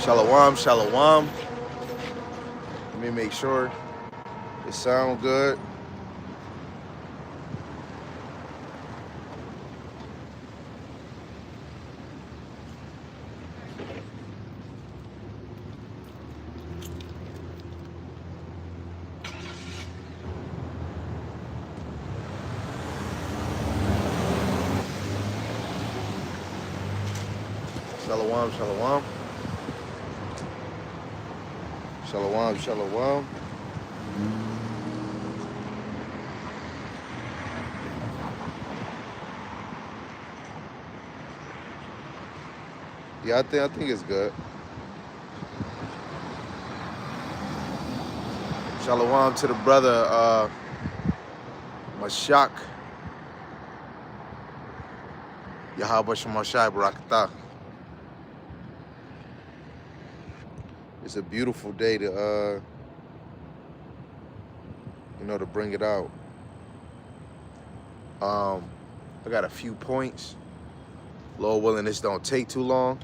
Shalom, shalom. Let me make sure it sound good. Shalom, shalom. Shalom, shalom. Yeah, I think it's good. Shalom to the brother Mashak. Yahweh Shemashai Barakatah. It's a beautiful day to to bring it out. I got a few points. Lord willing, this don't take too long.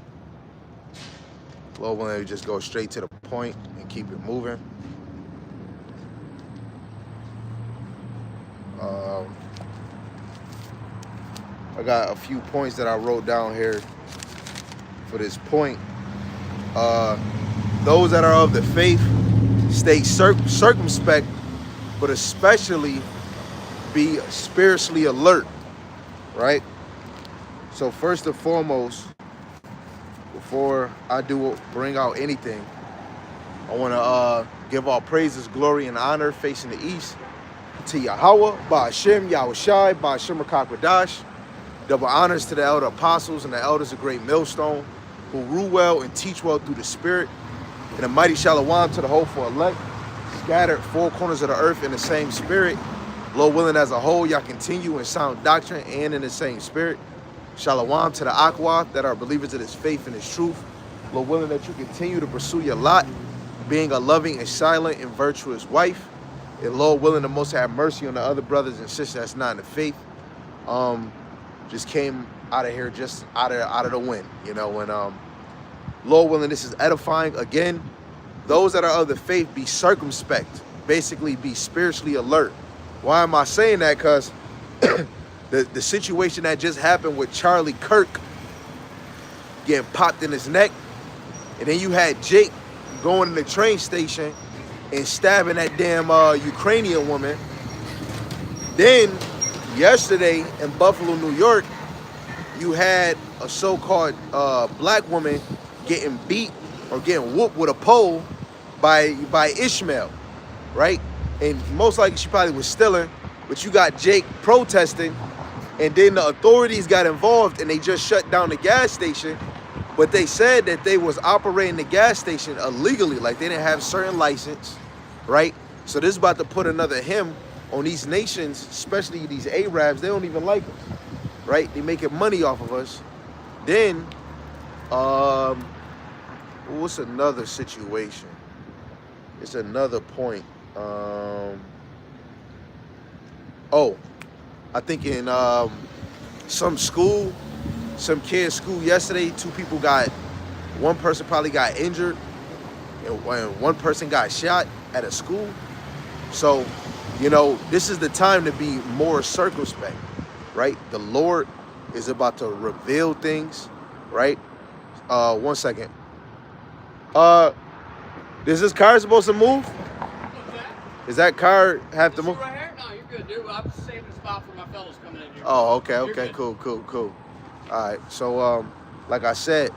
Lord willing, we just go straight to the point and keep it moving. I got a few points that I wrote down here for this point. Those that are of the faith, stay circumspect, but especially be spiritually alert, right? So first and foremost, before I do bring out anything, I want to give all praises, glory, and honor facing the east to Yahweh, Ba'ashem, Yahushai, Ba'ashem Rakakwadash. Double honors to the elder apostles and the elders of Great Millstone who rule well and teach well through the Spirit. And a mighty shalom to the hopeful elect, scattered four corners of the earth in the same Spirit. Lord willing, as a whole, y'all continue in sound doctrine and in the same Spirit. Shalom to the Aqua that are believers of His faith and His truth. Lord willing, that you continue to pursue your lot, being a loving and silent and virtuous wife. And Lord willing, the Most have mercy on the other brothers and sisters that's not in the faith. Just came out of here, just out of the wind, and Lord willing, this is edifying. Again, those that are of the faith, be circumspect, basically be spiritually alert. Why am I saying that? Because the situation that just happened with Charlie Kirk getting popped in his neck, and then you had Jake going to the train station and stabbing that damn Ukrainian woman. Then yesterday in Buffalo, New York, you had a so-called black woman getting beat or getting whooped with a pole by Ishmael, right? And most likely she probably was stealing, but you got Jake protesting, and then the authorities got involved and they just shut down the gas station. But they said that they was operating the gas station illegally, like they didn't have certain license, right? So this is about to put another hem on these nations, especially these Arabs. They don't even like us, right? They making money off of us. Then, what's another situation? It's another point. I think in some kid's school yesterday, one person probably got injured, and one person got shot at a school. So, this is the time to be more circumspect, right? The Lord is about to reveal things, right? 1 second. Is this car supposed to move? Does that car have to move? Right here? No, you're good, dude. I'm saving a spot for my fellows coming in here. Oh, okay, cool. All right, so like I said,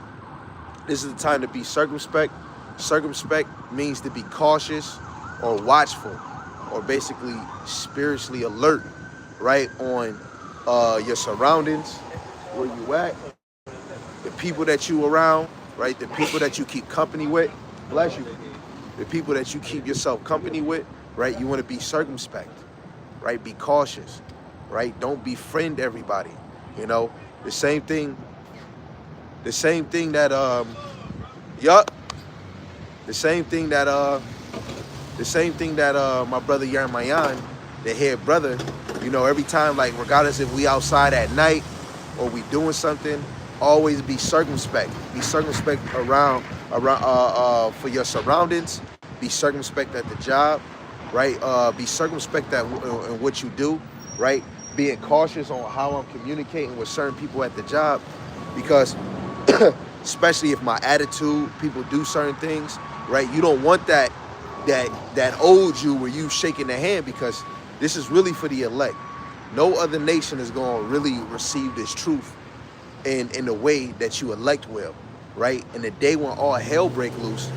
this is the time to be circumspect. Circumspect means to be cautious or watchful, or basically spiritually alert, right, on your surroundings, where you at, the people that you around, right, the people that you keep company with. Bless you. The people that you keep yourself company with, right? You want to be circumspect, right? Be cautious, right? Don't befriend everybody. The same thing that the same thing that my brother Yarmayan, the head brother, every time, like, regardless if we outside at night or we doing something, Always be circumspect. Be circumspect around for your surroundings. Be circumspect at the job, right? Be circumspect in what you do, right? Being cautious on how I'm communicating with certain people at the job, because especially if my attitude, people do certain things, right? You don't want that old you where you shaking the hand, because this is really for the elect. No other nation is going to really receive this truth in the way that you elect will, right? And the day when all hell break loose,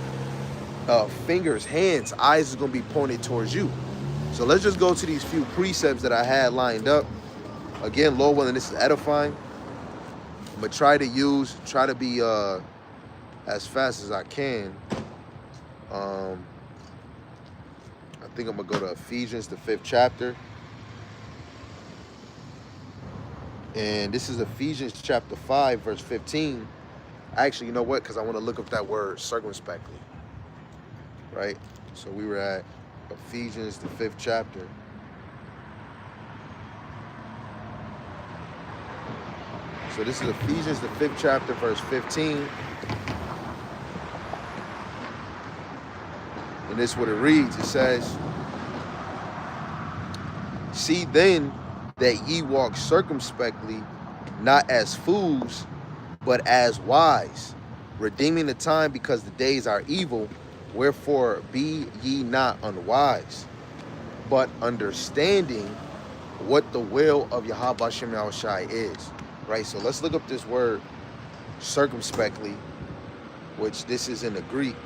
fingers, hands, eyes is going to be pointed towards you. So let's just go to these few precepts that I had lined up. Again, Lord willing, this is edifying. I'm going to try to be as fast as I can. I think I'm going to go to Ephesians, the 5th chapter. And this is Ephesians chapter 5, verse 15. Actually, you know what? Because I want to look up that word circumspectly. Right? So we were at Ephesians, the 5th chapter. So this is Ephesians, the 5th chapter, verse 15. And this is what it reads. It says, "See then that ye walk circumspectly, not as fools, but as wise, redeeming the time, because the days are evil. Wherefore be ye not unwise, but understanding what the will of Yahweh Shem Yahushai is." Right? So let's look up this word circumspectly, which this is in the Greek.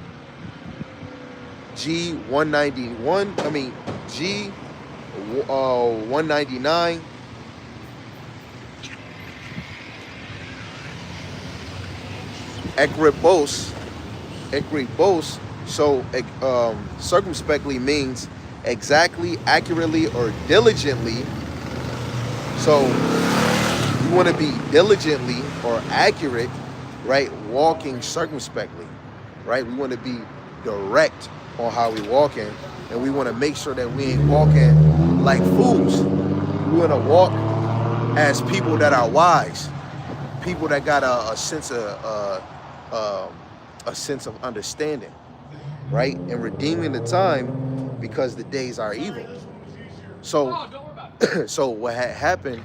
G199. Ekribos. So circumspectly means exactly, accurately, or diligently. So you want to be diligently or accurate, right? Walking circumspectly, right? We want to be direct on how we walking, and we want to make sure that we ain't walking like fools. We want to walk as people that are wise, people that got a sense of understanding, right? And redeeming the time, because the days are evil. So, so what had happened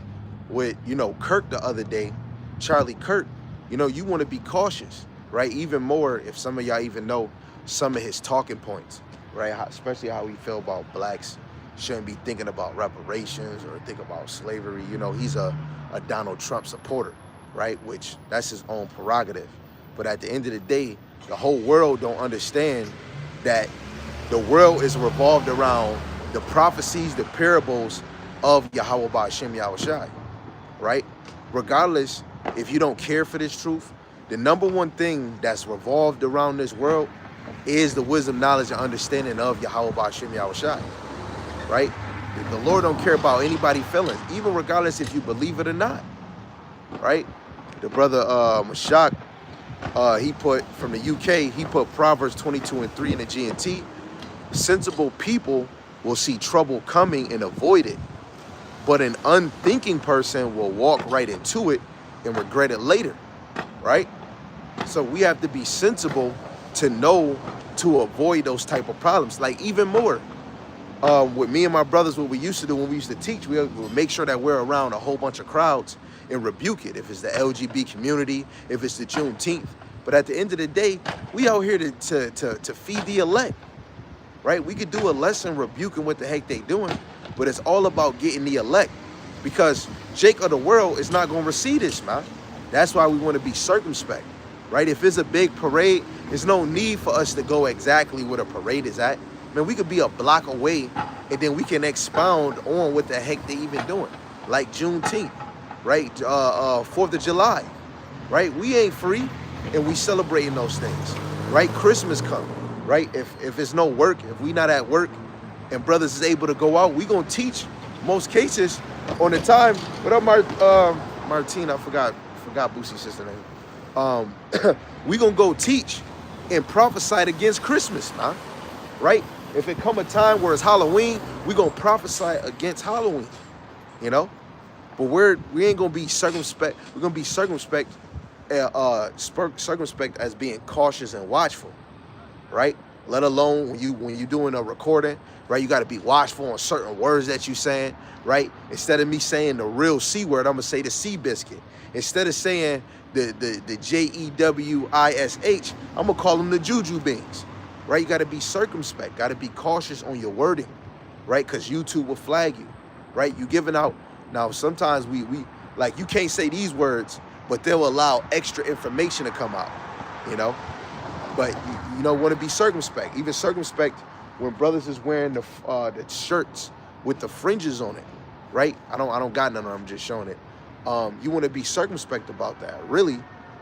with, Kirk the other day, Charlie Kirk, you want to be cautious, right? Even more if some of y'all even know some of his talking points, right? Especially how he feel about blacks shouldn't be thinking about reparations or think about slavery. He's a Donald Trump supporter, right? Which that's his own prerogative. But at the end of the day, the whole world don't understand that the world is revolved around the prophecies, the parables of Yahweh Ba'ashem Yahushai, right? Regardless, if you don't care for this truth, the number one thing that's revolved around this world is the wisdom, knowledge, and understanding of Yahweh Ba'ashem Yahushai, right? The Lord don't care about anybody's feelings, even regardless if you believe it or not, right? The brother Mashak, he put, from the UK, he put Proverbs 22:3 in the GNT. Sensible people will see trouble coming and avoid it, but an unthinking person will walk right into it and regret it later, right? So we have to be sensible to know to avoid those type of problems. Like even more, with me and my brothers, what we used to do when we used to teach, we would make sure that we're around a whole bunch of crowds and rebuke it. If it's the LGBT community, if it's the Juneteenth. But at the end of the day, we out here to feed the elect, right? We could do a lesson rebuking what the heck they doing, but it's all about getting the elect, because Jake of the world is not going to receive this, man. That's why we want to be circumspect, right? If it's a big parade, there's no need for us to go exactly where the parade is at. Man, we could be a block away, and then we can expound on what the heck they even doing, like Juneteenth, right? 4th of July, right? We ain't free, and we celebrating those things, right? Christmas come, right? If it's no work, if we not at work, and brothers is able to go out, we gonna teach most cases on the time. What up, Martina? I forgot Boosie's sister name. We gonna go teach and prophesy against Christmas, man, right? If it come a time where it's Halloween, we gonna prophesy against Halloween, But we ain't gonna be circumspect. We're gonna be circumspect circumspect as being cautious and watchful, right? Let alone when you're doing a recording, right? You got to be watchful on certain words that you saying, right? Instead of me saying the real C word, I'm gonna say the sea biscuit. Instead of saying the JEWISH, I'm gonna call them the juju beans, right? You got to be circumspect, got to be cautious on your wording, right? Because YouTube will flag you, right? You giving out. Now sometimes we like, you can't say these words, but they'll allow extra information to come out, you know. But you know, want to be circumspect. Even circumspect when brothers is wearing the shirts with the fringes on it, right? I don't got none of them. I'm just showing it. You want to be circumspect about that. Really,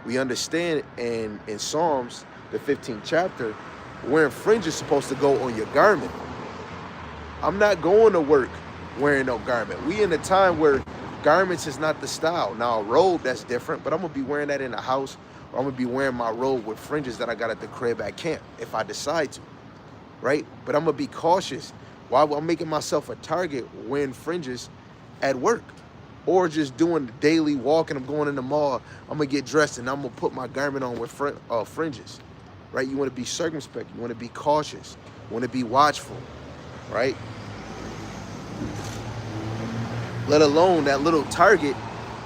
we understand in Psalms, the 15th chapter, wearing fringe is supposed to go on your garment. I'm not going to work wearing no garment. We in a time where garments is not the style. Now a robe, that's different, but I'm gonna be wearing that in the house, or I'm gonna be wearing my robe with fringes that I got at the crib at camp if I decide to, right? But I'm gonna be cautious. While I'm making myself a target wearing fringes at work, or just doing the daily walk, and I'm going in the mall, I'm gonna get dressed and I'm gonna put my garment on with fringes, right? You want to be circumspect, you want to be cautious, you want to be watchful, right? Let alone that little target.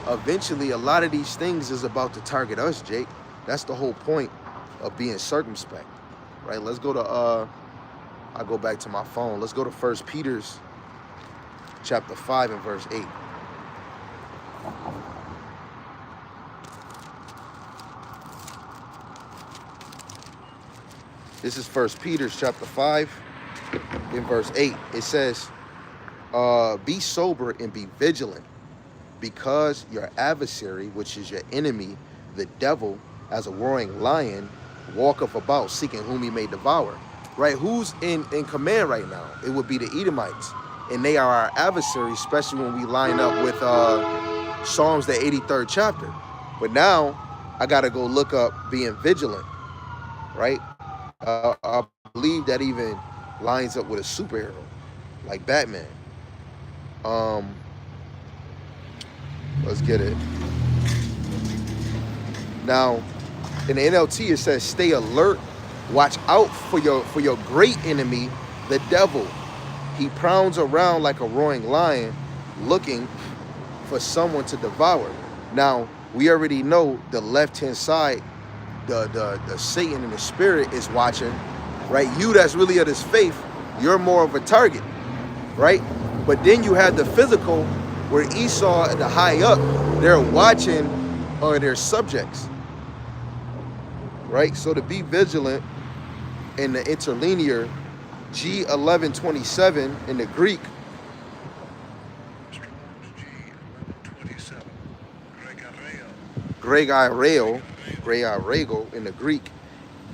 Eventually, a lot of these things is about to target us, Jake. That's the whole point of being circumspect, right? Let's go to, I'll go back to my phone. Let's go to 1 Peter chapter 5 and verse 8. This is 1 Peter chapter 5 in verse 8. It says, be sober and be vigilant, because your adversary, which is your enemy, the devil, as a roaring lion, walketh about seeking whom he may devour. Right? Who's in command right now? It would be the Edomites. And they are our adversaries, especially when we line up with Psalms, the 83rd chapter. But now, I got to go look up being vigilant. Right? I believe that even lines up with a superhero, like Batman. Let's get it. Now, in the NLT, it says, stay alert, watch out for your great enemy, the devil. He prowls around like a roaring lion, looking for someone to devour. Now, we already know the left-hand side, the Satan and the spirit is watching, right? You that's really of this faith, you're more of a target, right? But then you have the physical, where Esau and the high up, they're watching their subjects, right? So to be vigilant in the interlinear, G1127 in the Greek, Gregoreo in the Greek,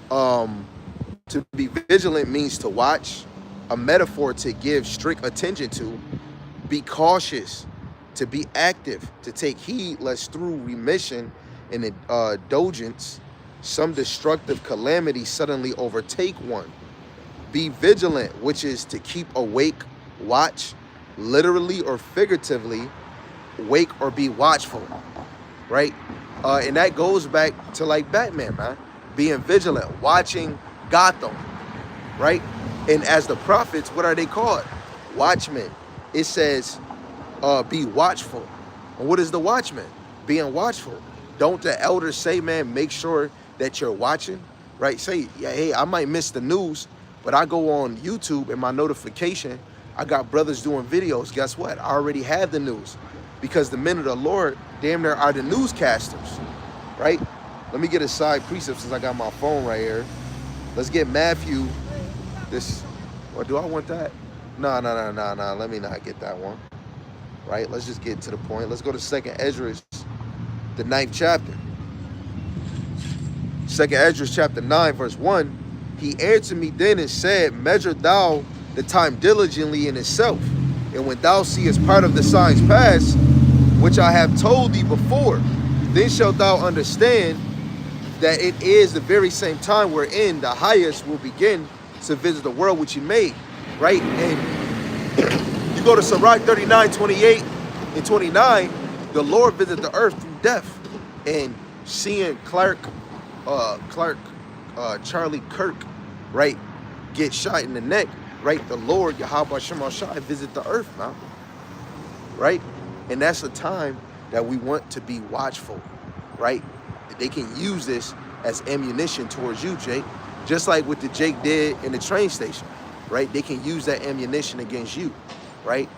to be vigilant means to watch, a metaphor to give strict attention to, be cautious, to be active, to take heed, lest through remission and indulgence, some destructive calamity suddenly overtake one. Be vigilant, which is to keep awake, watch, literally or figuratively, wake or be watchful, right? And that goes back to like Batman, man, being vigilant, watching Gotham, right? And as the prophets, what are they called? Watchmen. It says, be watchful. And what is the watchman? Being watchful. Don't the elders say, man, make sure that you're watching, right? Say, yeah, hey, I might miss the news, but I go on YouTube and my notification, I got brothers doing videos. Guess what? I already have the news, because the men of the Lord damn near are the newscasters, right? Let me get a side precept since I got my phone right here. Let's get Matthew. This, or do I want that? No. Let me not get that one. Right? Let's just get to the point. Let's go to 2nd Ezra, the 9th chapter. 2nd Ezra chapter 9, verse 1. He answered me then and said, measure thou the time diligently in itself, and when thou seest part of the signs past, which I have told thee before, then shalt thou understand that it is the very same time wherein the highest will begin to visit the world which he made, right? And you go to Sirach 39, 28 and 29, the Lord visited the earth through death and seeing Charlie Kirk, right, get shot in the neck, right? The Lord, Yahweh Shem Shai, visit the earth, man, right? And that's a time that we want to be watchful, right? They can use this as ammunition towards you, Jake, just like what the Jake did in the train station, right? They can use that ammunition against you, right?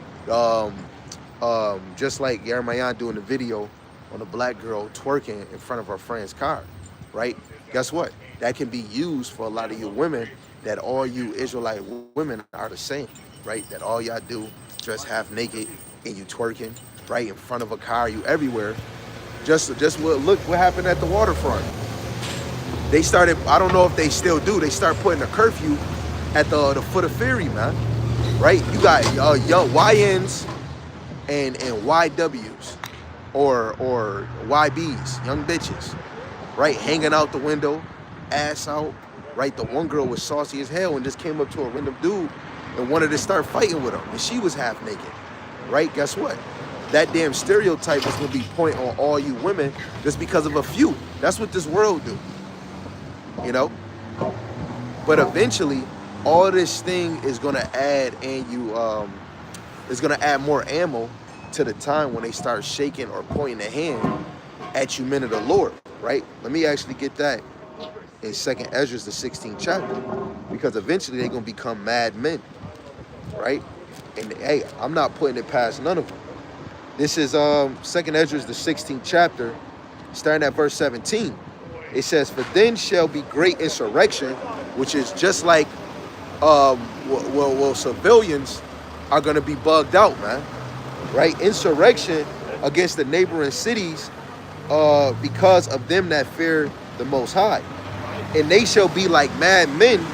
Just like Yermayan doing the video on a black girl twerking in front of her friend's car, right? Guess what? That can be used for a lot of you women, that all you Israelite women are the same, right? That all y'all do, dress half naked and you twerking, right? In front of a car, you everywhere. Just look what happened at the waterfront. They started, I don't know if they still do, they start putting a curfew at the foot of ferry, man, right? You got young YNs and YWs or YBs, young bitches, right? Hanging out the window, ass out, right? The one girl was saucy as hell and just came up to a random dude and wanted to start fighting with him, and she was half naked, right? Guess what? That damn stereotype is gonna be point on all you women just because of a few. That's what this world do, you know? But eventually, all this thing is gonna add, and is gonna add more ammo to the time when they start shaking or pointing their hand at you men of the Lord, right? Let me actually get that in 2nd Ezra, the 16th chapter, because eventually they're gonna become mad men, right? And hey, I'm not putting it past none of them. This is 2nd Ezra, the 16th chapter, starting at verse 17. It says, "For then shall be great insurrection," which is just like, civilians are gonna be bugged out, man, right? Insurrection against the neighboring cities, because of them that fear the Most High, and they shall be like mad men,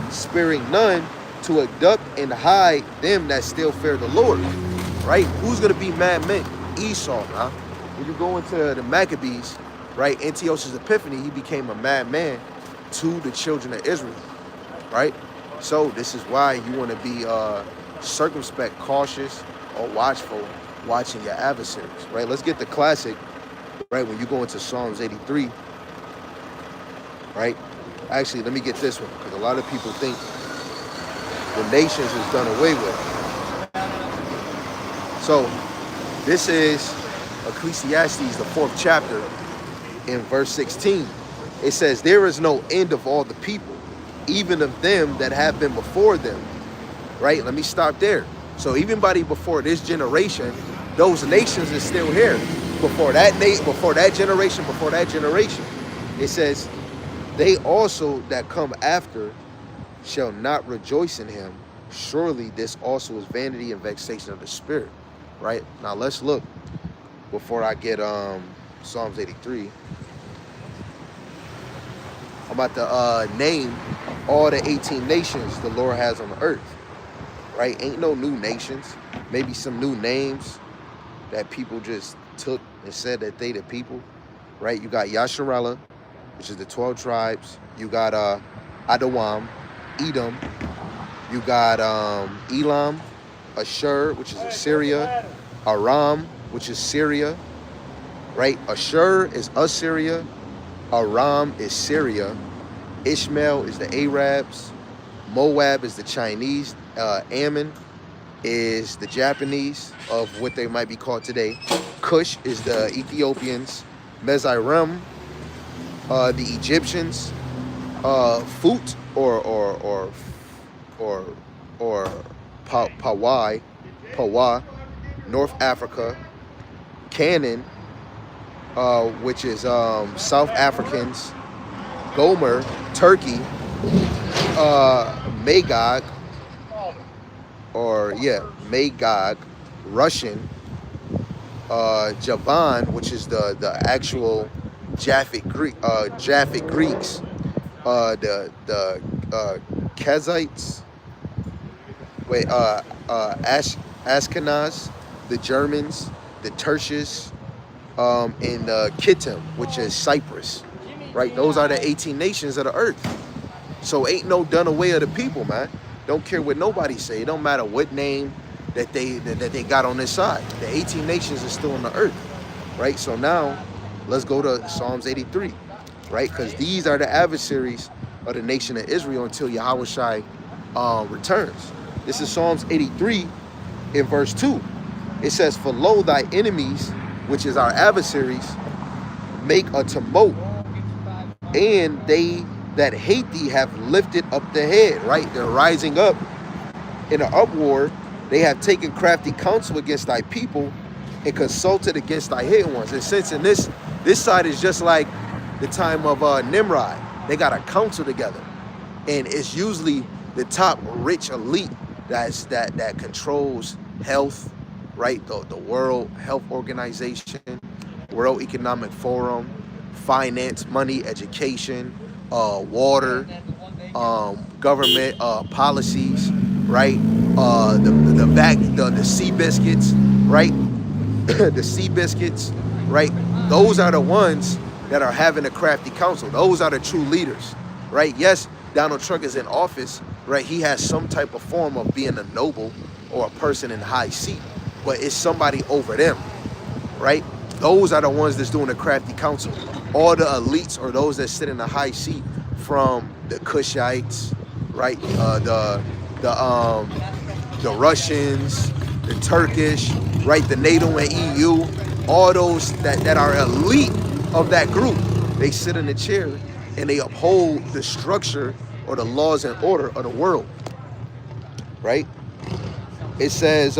sparing none to abduct and hide them that still fear the Lord. Right? Who's gonna be mad men? Esau, huh? When you go into the Maccabees, right? Antiochus Epiphanes, he became a madman to the children of Israel, right? So this is why you want to be circumspect, cautious, or watchful, watching your adversaries, right? Let's get the classic, right? When you go into Psalms 83, right? Actually, let me get this one, because a lot of people think the nations is done away with. So this is Ecclesiastes, the 4th chapter, in verse 16. It says, "There is no end of all the people, even of them that have been before them." Right? Let me stop there. So everybody before this generation, those nations are still here. Before that generation, it says, "They also that come after shall not rejoice in him. Surely this also is vanity and vexation of the spirit." Right? Now let's look before I get Psalms 83. I'm about to name all the 18 nations the Lord has on the earth. Right? Ain't no new nations. Maybe some new names that people just took and said that they the people. Right? You got Yasharella, which is the 12 tribes. You got Adawam, Edom. You got Elam, Ashur, which is Assyria, Aram, which is Syria, right? Ashur is Assyria, Aram is Syria, Ishmael is the Arabs, Moab is the Chinese, Ammon is the Japanese of what they might be called today, Cush is the Ethiopians, Mizraim, the Egyptians, Phut or Pawa, North Africa, Canaan, which is South Africans, Gomer, Turkey, Magog, Magog, Russian, Javan, which is the actual Japhet Greeks, the Kazites, Ashkenaz, the Germans, the Tertius, and Kittim, which is Cyprus, right? Those are the 18 nations of the earth. So ain't no done away of the people, man. Don't care what nobody say. It don't matter what name that they got on this side. The 18 nations are still on the earth, right? So now Let's go to Psalms 83, right? Because these are the adversaries of the nation of Israel until Yahushua returns. This is Psalms 83 in verse 2. It says, "For lo, thy enemies, which is our adversaries, make a tumult, and they that hate thee have lifted up the head," right? They're rising up in an uproar. They have taken crafty counsel against thy people and consulted against thy hidden ones. And since in this side is just like the time of Nimrod, they got a council together, and it's usually the top rich elite that controls health, right? The World Health Organization, World Economic Forum, finance, money, education, water, government policies, right? The sea biscuits, right? The sea biscuits, right? Those are the ones that are having a crafty council. Those are the true leaders, right? Yes, Donald Trump is in office, right? He has some type of form of being a noble or a person in high seat, but it's somebody over them, right? Those are the ones that's doing the crafty council. All the elites or those that sit in the high seat, from the Cushites, right? The Russians, the Turkish, right? The NATO and EU, all those that are elite of that group, they sit in the chair and they uphold the structure or the laws and order of the world, right? It says,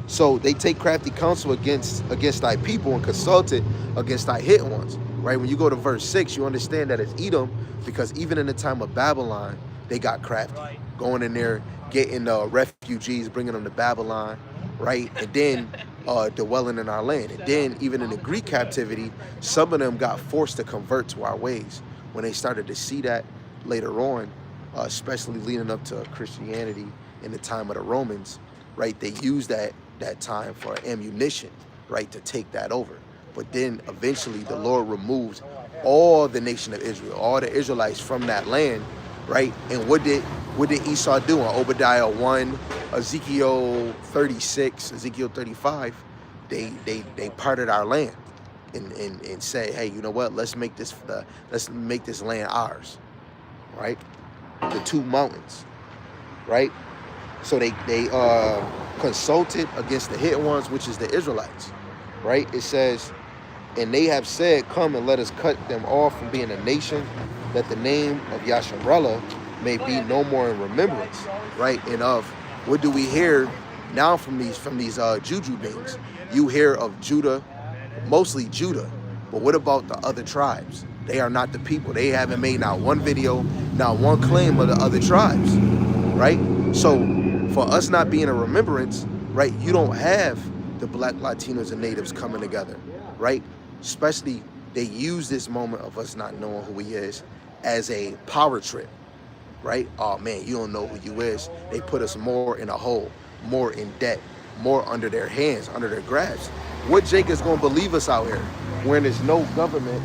so they take crafty counsel against thy people and consult it against thy hidden ones, right? When you go to verse 6, you understand that it's Edom, because even in the time of Babylon, they got crafty, going in there, getting refugees, bringing them to Babylon, right? And then dwelling in our land. And then even in the Greek captivity, some of them got forced to convert to our ways. When they started to see that later on, especially leading up to Christianity in the time of the Romans, right? They used that time for ammunition, right, to take that over. But then eventually the Lord removed all the nation of Israel, all the Israelites from that land, right? And what did Esau do? On Obadiah 1, Ezekiel 36, Ezekiel 35, they parted our land and say, hey, you know what? Let's make this land ours, right? The two mountains, right? So they consulted against the hidden ones, which is the Israelites, right? It says, and they have said, come and let us cut them off from being a nation, that the name of Yasharallah may be no more in remembrance, right? And of what do we hear now from these Juju beings? You hear of Judah, mostly Judah, but what about the other tribes? They are not the people. They haven't made not one video, not one claim of the other tribes, right? So for us not being a remembrance, right, you don't have the Black, Latinos, and natives coming together, right? Especially they use this moment of us not knowing who he is as a power trip, right? Oh man, you don't know who you is. They put us more in a hole, more in debt, more under their hands, under their grasp. What Jake is gonna believe us out here when there's no government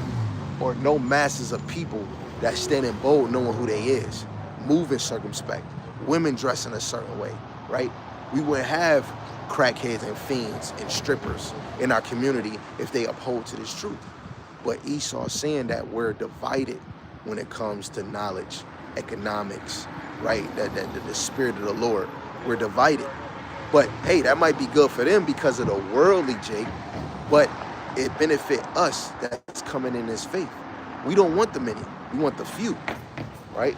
or no masses of people that stand in bold knowing who they is, moving circumspect, women dressing a certain way, right? We wouldn't have crackheads and fiends and strippers in our community if they uphold to this truth. But Esau's saying that we're divided when it comes to knowledge, economics, right? That the spirit of the Lord, we're divided. But hey, that might be good for them because of the worldly, Jake, but it benefit us that's coming in this faith. We don't want the many, we want the few, right?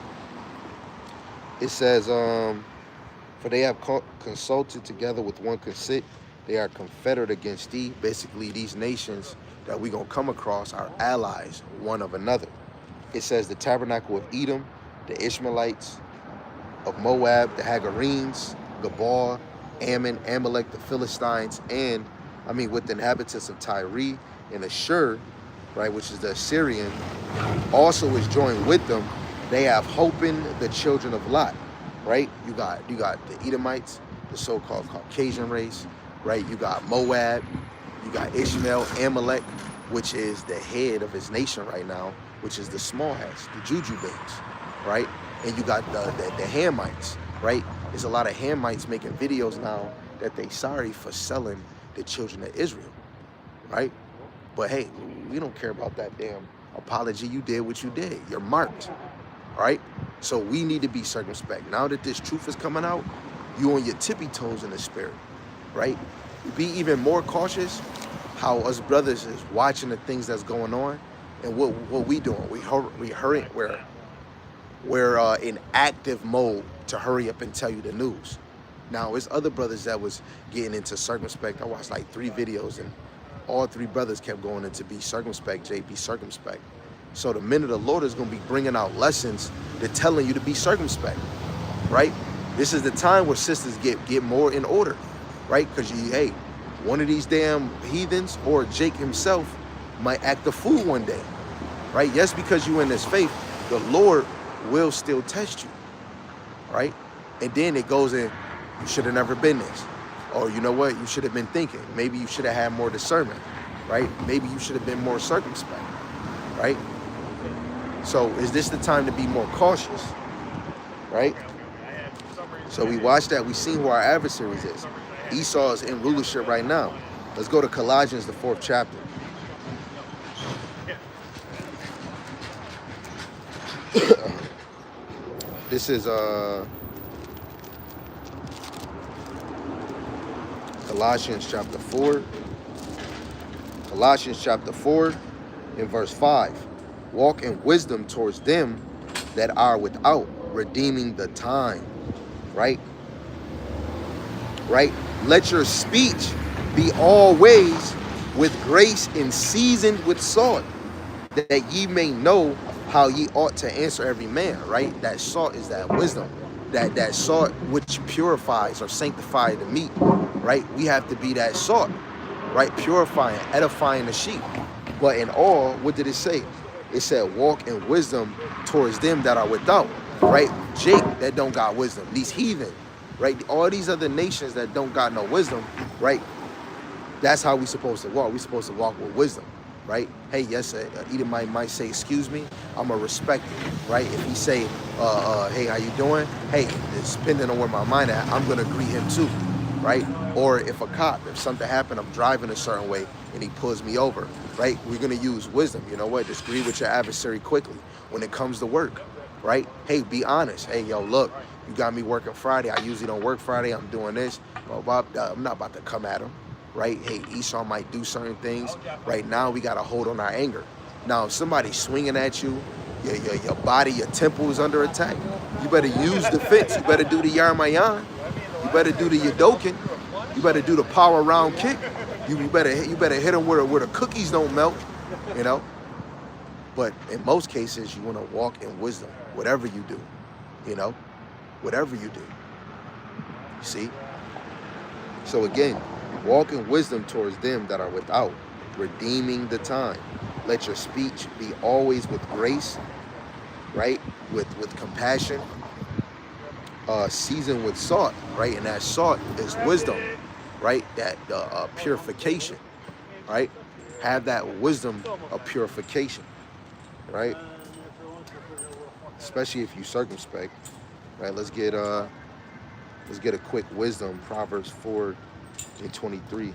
It says, for they have consulted together with one consent, they are confederate against thee. Basically, these nations that we're going to come across are allies one of another. It says the tabernacle of Edom, the Ishmaelites of Moab, the Hagarenes, Gabal, Ammon, Amalek, the Philistines, and with the inhabitants of Tyre and Ashur, right, which is the Assyrian, also is joined with them. They have Hopen, the children of Lot, right? You got the Edomites, the so-called Caucasian race, right? You got Moab, you got Ishmael, Amalek, which is the head of his nation right now, which is the small hats, the Juju beings, right? And you got the Hamites, right? There's a lot of Hamites making videos now that they sorry for selling the children of Israel, right? But hey, We don't care about that damn apology. You did what you did. You're marked, right? So we need to be circumspect. Now that this truth is coming out, you on your tippy toes in the spirit, right? Be even more cautious how us brothers is watching the things that's going on, and what we doing. We're in active mode to hurry up and tell you the news. Now, it's other brothers that was getting into circumspect. I watched like 3 videos, and all 3 brothers kept going into be circumspect, Jay, be circumspect. So the minute the Lord is going to be bringing out lessons, they're telling you to be circumspect, right? This is the time where sisters get more in order, right? Because hey, one of these damn heathens or Jake himself might act a fool one day, right? Yes, because you in this faith, the Lord will still test you, right? And then it goes in, you should have never been this. Or you know what, you should have been thinking. Maybe you should have had more discernment, right? Maybe you should have been more circumspect, right? So is this the time to be more cautious, right? So we watched that, we seen who our adversaries is. Esau is in rulership right now. Let's go to Colossians, the 4th chapter. This is Colossians chapter 4. Colossians chapter 4 in verse 5. Walk in wisdom towards them that are without, redeeming the time. Right? Right? Let your speech be always with grace and seasoned with salt, that ye may know how ye ought to answer every man, right? That salt is that wisdom. That salt which purifies or sanctifies the meat, right? We have to be that salt, right? Purifying, edifying the sheep. But in all, what did it say? It said, walk in wisdom towards them that are without, right? Jake, that don't got wisdom. These heathen, right? All these other nations that don't got no wisdom, right? That's how we supposed to walk. We supposed to walk with wisdom, right? Hey, yes, Edom might say, excuse me, I'm going to respect it, right? If he say, hey, how you doing? Hey, depending on where my mind at, I'm going to greet him too, right? Or if a cop, if something happened, I'm driving a certain way and he pulls me over, right? We're going to use wisdom. You know what? Just agree with your adversary quickly when it comes to work, right? Hey, be honest. Hey, yo, look, you got me working Friday. I usually don't work Friday. I'm doing this. Well, I'm not about to come at him, right? Hey, Esau might do certain things. Right now, we got to hold on our anger. Now, if somebody's swinging at you, your body, your temple is under attack, you better use defense. You better do the Yarmayan. You better do the Yadokin. You better do the power round kick. You better hit them where the cookies don't melt, you know. But in most cases, you want to walk in wisdom, whatever you do, you know, whatever you do. You see? So again, walk in wisdom towards them that are without, redeeming the time. Let your speech be always with grace, right? With compassion, seasoned with salt, right? And that salt is wisdom, right? That purification, right? Have that wisdom of purification, right? Especially if you circumspect, right? Let's get a quick wisdom. Proverbs 4:23.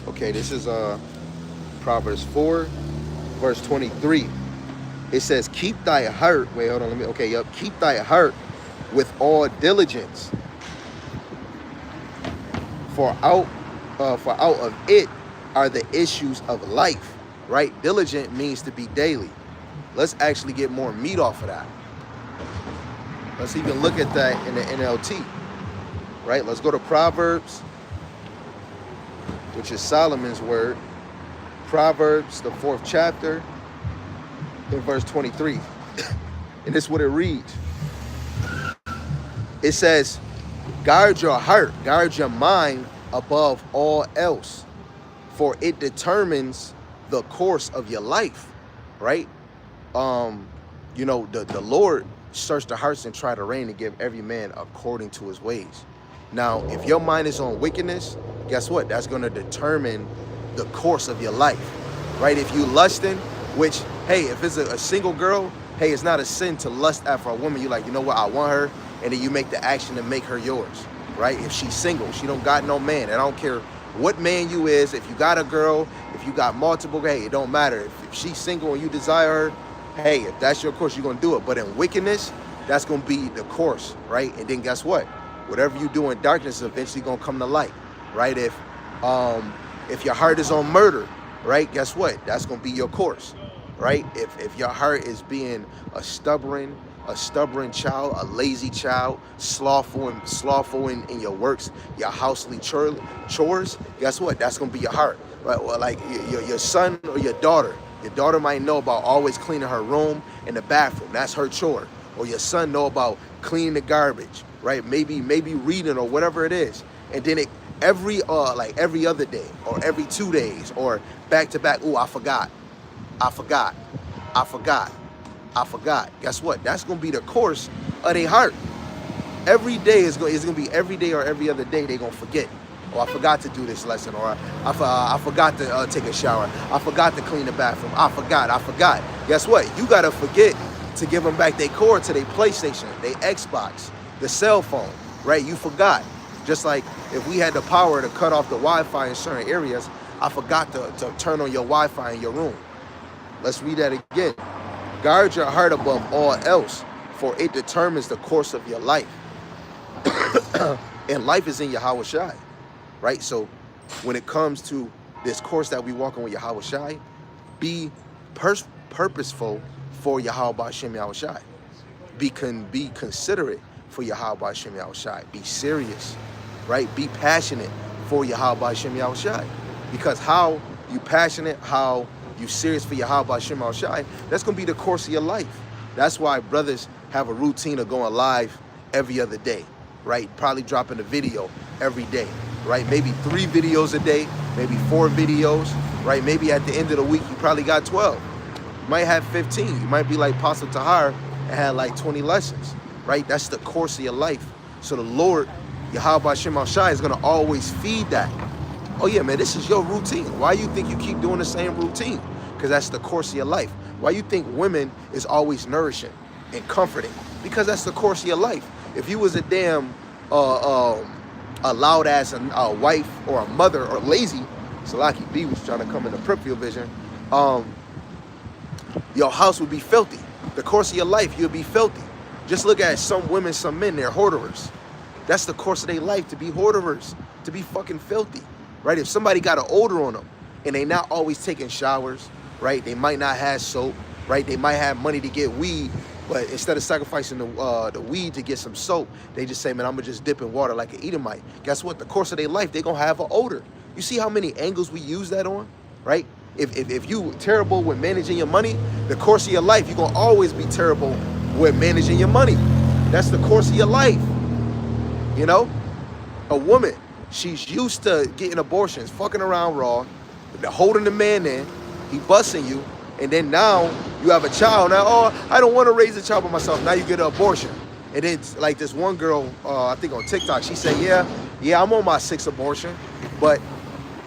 Okay, this is Proverbs 4, verse 23. It says, keep thy heart. Wait, hold on. Keep thy heart with all diligence. For out of it are the issues of life, right? Diligent means to be daily. Let's actually get more meat off of that. Let's even look at that in the NLT, right? Let's go to Proverbs, which is Solomon's word. Proverbs, the 4th chapter, in verse 23. And this is what it reads. It says, guard your heart, guard your mind above all else, for it determines the course of your life, right? You know, the Lord searched the hearts and tried to reign to give every man according to his ways. Now, if your mind is on wickedness, guess what? That's going to determine the course of your life, right? If you lusting, which, hey, if it's a single girl Hey, it's not a sin to lust after a woman. You're like, you know what, I want her, and then you make the action to make her yours, right? If she's single, she don't got no man. I don't care what man you is. If you got a girl, if you got multiple, hey, it don't matter. If she's single and you desire her, hey, if that's your course, you're gonna do it. But in wickedness, that's gonna be the course, right? And then guess what? Whatever you do in darkness is eventually gonna come to light, right? If your heart is on murder, right? Guess what? That's gonna be your course, right? If your heart is being a stubborn child, a lazy child, slothful in your works, your housely chores, guess what? That's gonna be your heart, right? Well, like your son or your daughter. Your daughter might know about always cleaning her room and the bathroom. That's her chore. Or your son know about cleaning the garbage, right? Maybe reading or whatever it is. And then every other day or every 2 days or back to back. Oh, I forgot. Guess what? That's gonna be the course of their heart. Every day is gonna be every day or every other day they gonna forget. Oh, I forgot to do this lesson, or I forgot to take a shower. I forgot to clean the bathroom. I forgot. Guess what? You gotta forget to give them back their cord to their PlayStation, their Xbox, the cell phone, right? You forgot. Just like if we had the power to cut off the Wi-Fi in certain areas, I forgot to turn on your Wi-Fi in your room. Let's read that again. Guard your heart above all else, for it determines the course of your life. And life is in Yahweh Shai, right? So when it comes to this course that we walk on with Yahweh Shai, be purposeful for Yahweh Shem Yahweh Shai. Be considerate for Yahweh Shem Yahweh Shai. Be serious, right? Be passionate for Yahweh Shem Yahweh Shai. Because how you passionate, how you serious for Yahweh Shem Yahweh Shai, that's going to be the course of your life. That's why brothers have a routine of going live every other day, right? Probably dropping a video every day, right? Maybe 3 videos a day, maybe 4 videos, right? Maybe at the end of the week, you probably got 12. You might have 15. You might be like Pastor Tahar and had like 20 lessons, right? That's the course of your life. So the Lord, Yahweh Shem Shai, is going to always feed that. Oh yeah, man, this is your routine. Why you think you keep doing the same routine? Because that's the course of your life. Why you think women is always nourishing and comforting? Because that's the course of your life. If you was a damn a loud ass wife or a mother or lazy, Salaki B was trying to come in the peripheral vision, your house would be filthy. The course of your life, you'll be filthy. Just look at some women, some men, they're hoarderers. That's the course of their life, to be hoarderers, to be fucking filthy, right? If somebody got an odor on them and they not always taking showers, right? They might not have soap, right? They might have money to get weed, but instead of sacrificing the weed to get some soap, they just say, man, I'm gonna just dip in water like an Edomite. Guess what? The course of their life, they're gonna have an odor. You see how many angles we use that on, right? If you terrible with managing your money, the course of your life, you're gonna always be terrible with managing your money. That's the course of your life. You know, a woman, she's used to getting abortions, fucking around raw, holding the man in, he busting you, and then now you have a child. Now, oh, I don't want to raise a child by myself. Now you get an abortion. And then like this one girl, I think on TikTok, she said, yeah, I'm on my 6th abortion, but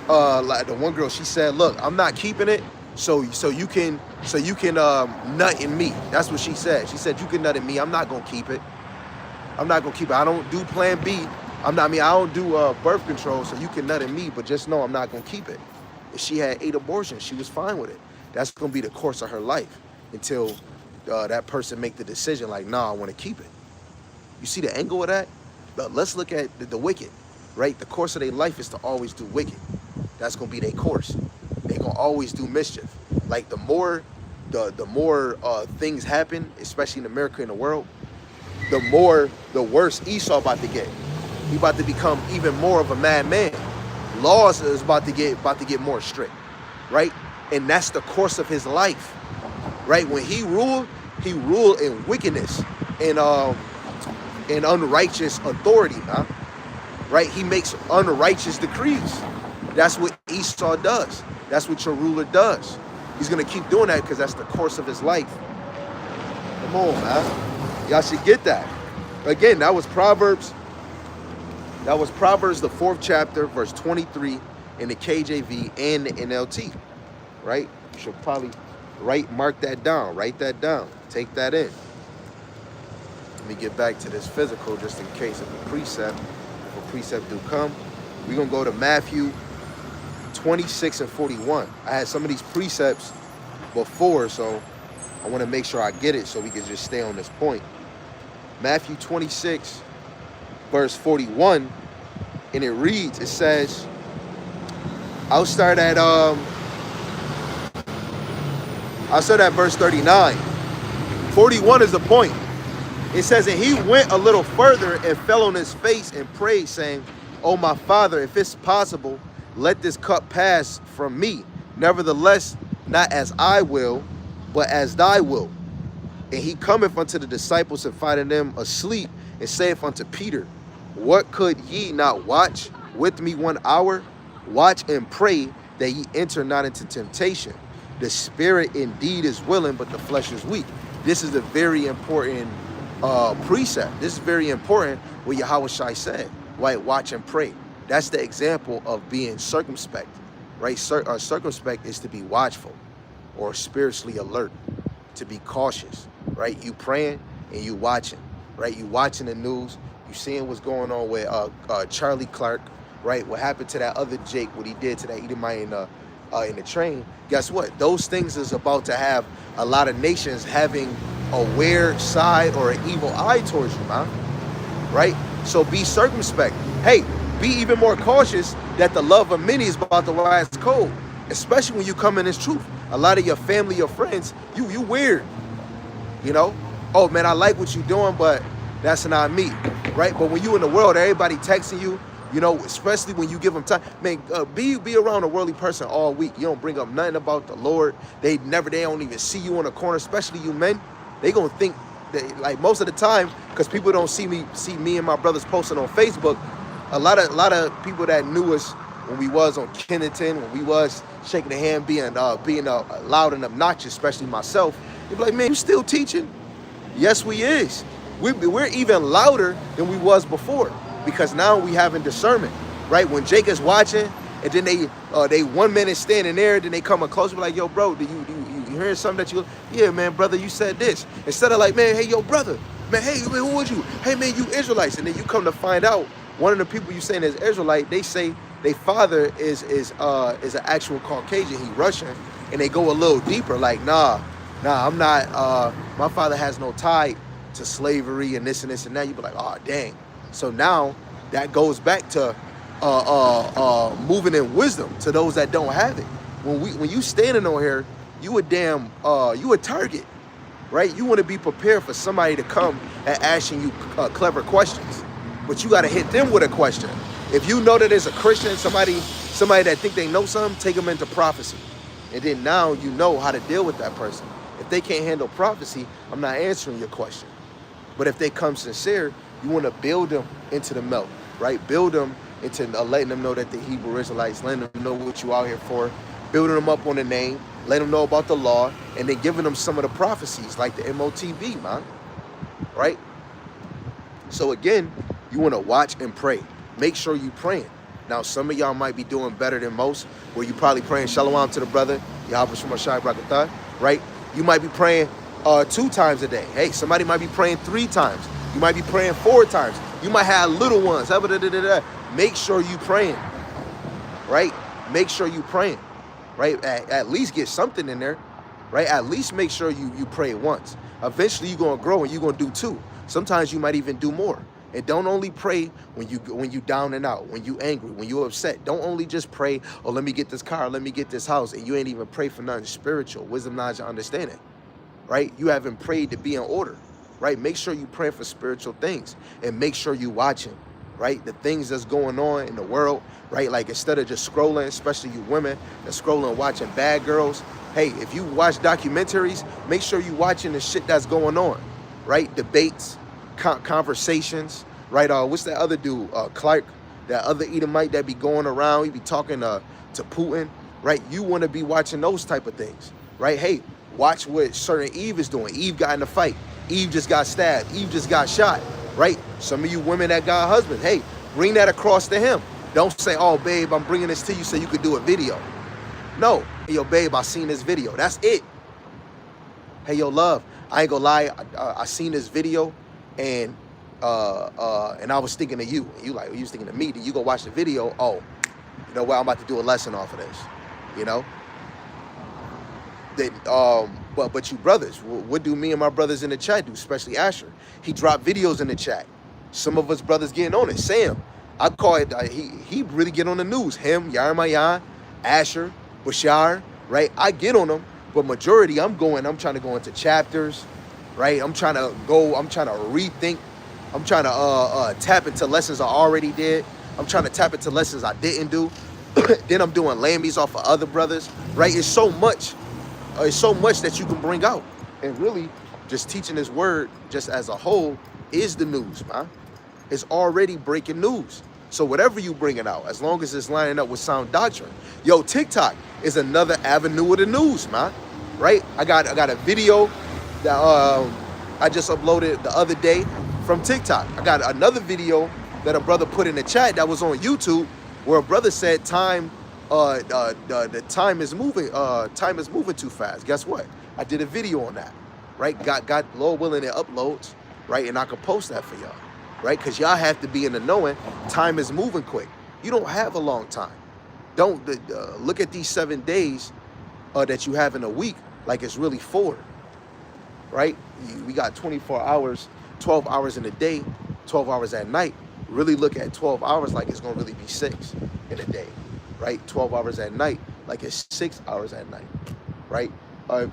like the one girl, she said, look, I'm not keeping it, so you can nut in me. That's what she said. She said, you can nut in me. I'm not gonna keep it. I'm not gonna keep it. I don't do Plan B. I don't do birth control, so you can nut in me, but just know I'm not gonna keep it. If she had 8 abortions, she was fine with it. That's gonna be the course of her life until that person make the decision like, nah, I want to keep it. You see the angle of that? But let's look at the wicked, right? The course of their life is to always do wicked. That's gonna be their course. They're gonna always do mischief. Like the more things happen, especially in America and the world, the worse Esau about to get. He about to become even more of a madman. Laws is about to get more strict, right? And that's the course of his life, right? When he ruled in wickedness and unrighteous authority, huh? Right? He makes unrighteous decrees. That's what Esau does. That's what your ruler does. He's gonna keep doing that because that's the course of his life. Come on, man. Y'all should get that. Again, that was Proverbs. That was Proverbs, the 4th chapter, verse 23 in the KJV and the NLT. Right? You should probably write that down. Take that in. Let me get back to this physical just in case of a precept. If a precept do come, we're going to go to Matthew 26 and 41. I had some of these precepts before, so I want to make sure I get it so we can just stay on this point. Matthew 26, verse 41, and it reads, it says, I'll start at verse 39. 41 is the point. It says, and he went a little further and fell on his face and prayed, saying, "Oh, my Father, if it's possible, let this cup pass from me. Nevertheless, not as I will, but as thy will." And he cometh unto the disciples and finding them asleep, and saith unto Peter, "What could ye not watch with me 1 hour? Watch and pray that ye enter not into temptation. The spirit indeed is willing, but the flesh is weak." This is a very important precept. This is very important what Yahweh Shai said, right? Watch and pray. That's the example of being circumspect, right? Circumspect is to be watchful or spiritually alert, to be cautious, right? You praying and you watching, right? You watching the news, you seeing what's going on with Charlie Clark, right? What happened to that other Jake, what he did to that Edomite in the train. Guess what? Those things is about to have a lot of nations having a weird side or an evil eye towards you, man, right? So be circumspect. Hey, be even more cautious that the love of many is about to rise cold, especially when you come in this truth. A lot of your family, your friends, you weird, you know? Oh man, I like what you're doing, but that's not me, right? But when you in the world, everybody texting you, you know, especially when you give them time, man, be around a worldly person all week. You don't bring up nothing about the Lord. They don't even see you on the corner, especially you men. They gonna think that, like, most of the time, because people don't see me and my brothers posting on Facebook. A lot of people that knew us when we was on Kennington, when we was shaking the hand, being loud and obnoxious, especially myself. They be like, "Man, you still teaching?" Yes, we is. We're even louder than we was before, because now we having discernment, right? When Jake is watching, and then they 1 minute standing there, then they coming closer, be like, "Yo, bro, do you hearing something that you?" "Yeah, man, brother, you said this." Instead of like, "Man, hey, yo, brother, man, hey, man, who was you? Hey, man, you Israelites," and then you come to find out one of the people you saying is Israelite, they say their father is an actual Caucasian, he Russian, and they go a little deeper, like, nah, I'm not. My father has no tie to slavery and this and this and that. You be like, "Oh, dang." So now that goes back to moving in wisdom to those that don't have it. When you standing on here, you a target, right? You want to be prepared for somebody to come and asking you clever questions, but you got to hit them with a question. If you know that there's a Christian, somebody that think they know something, take them into prophecy, and then now you know how to deal with that person. If they can't handle prophecy, I'm not answering your question. But if they come sincere, you want to build them into the milk, right? Build them into letting them know that the Hebrew Israelites, letting them know what you out here for, building them up on the name, letting them know about the law, and then giving them some of the prophecies like the MOTV, man, right? So again, you want to watch and pray. Make sure you praying. Now, some of y'all might be doing better than most, where you probably praying shalom to the brother, Yahweh Shemashai Brakatah, right? You might be praying 2 times a day. Hey, somebody might be praying 3 times. You might be praying 4 times. You might have little ones. Make sure you praying, right? Make sure you praying, right? At least get something in there, right? At least make sure you pray once. Eventually, you're going to grow and you're going to do 2. Sometimes you might even do more. And don't only pray when you down and out, when you angry, when you upset. Don't only just pray, "Oh, let me get this car, let me get this house," and you ain't even pray for nothing spiritual, wisdom, knowledge, and understanding, right? You haven't prayed to be in order, right? Make sure you pray for spiritual things, and make sure you watching, right? The things that's going on in the world, right? Like, instead of just scrolling, especially you women that scrolling watching bad girls, hey, if you watch documentaries, make sure you watching the shit that's going on, right? Debates, conversations, right? What's that other dude, Clark, that other Edomite that be going around, he be talking to Putin, right? You want to be watching those type of things, right? Hey, watch what certain Eve is doing. Eve got in a fight. Eve just got stabbed. Eve just got shot, right? Some of you women that got husbands, hey, bring that across to him. Don't say, "Oh, babe, I'm bringing this to you so you could do a video." No, "Hey, yo, babe, I seen this video." That's it. "Hey, yo, love, I ain't gonna lie, I seen this video, and I was thinking of you. You like, you was thinking of me. Then you go watch the video. Oh, you know what? I'm about to do a lesson off of this. You know. Then, but you brothers, what do me and my brothers in the chat do? Especially Asher. He dropped videos in the chat. Some of us brothers getting on it. Sam, I call it. He really get on the news. Him, Yarmayan, Asher, Bashar. Right. I get on them, but majority I'm trying to go into chapters. Right. I'm trying to rethink. I'm trying to tap into lessons I already did. I'm trying to tap into lessons I didn't do. Then I'm doing lambies off of other brothers. Right. It's so much. It's so much that you can bring out. And really, just teaching this word just as a whole is the news, man. It's already breaking news. So whatever you bringing out, as long as it's lining up with sound doctrine. Yo, TikTok is another avenue of the news, man. Right? I got a video that I just uploaded the other day from TikTok. I got another video that a brother put in the chat that was on YouTube, where a brother said the time is moving too fast. Guess what? I did a video on that. Right? Got Lord willing it uploads, right? And I can post that for y'all. Right? Because y'all have to be in the knowing time is moving quick. You don't have a long time. Don't look at these 7 days that you have in a week like it's really 4. Right? We got 24 hours, 12 hours in a day, 12 hours at night. Really look at 12 hours like it's going to really be 6 in a day. Right? 12 hours at night like it's 6 hours at night. Right?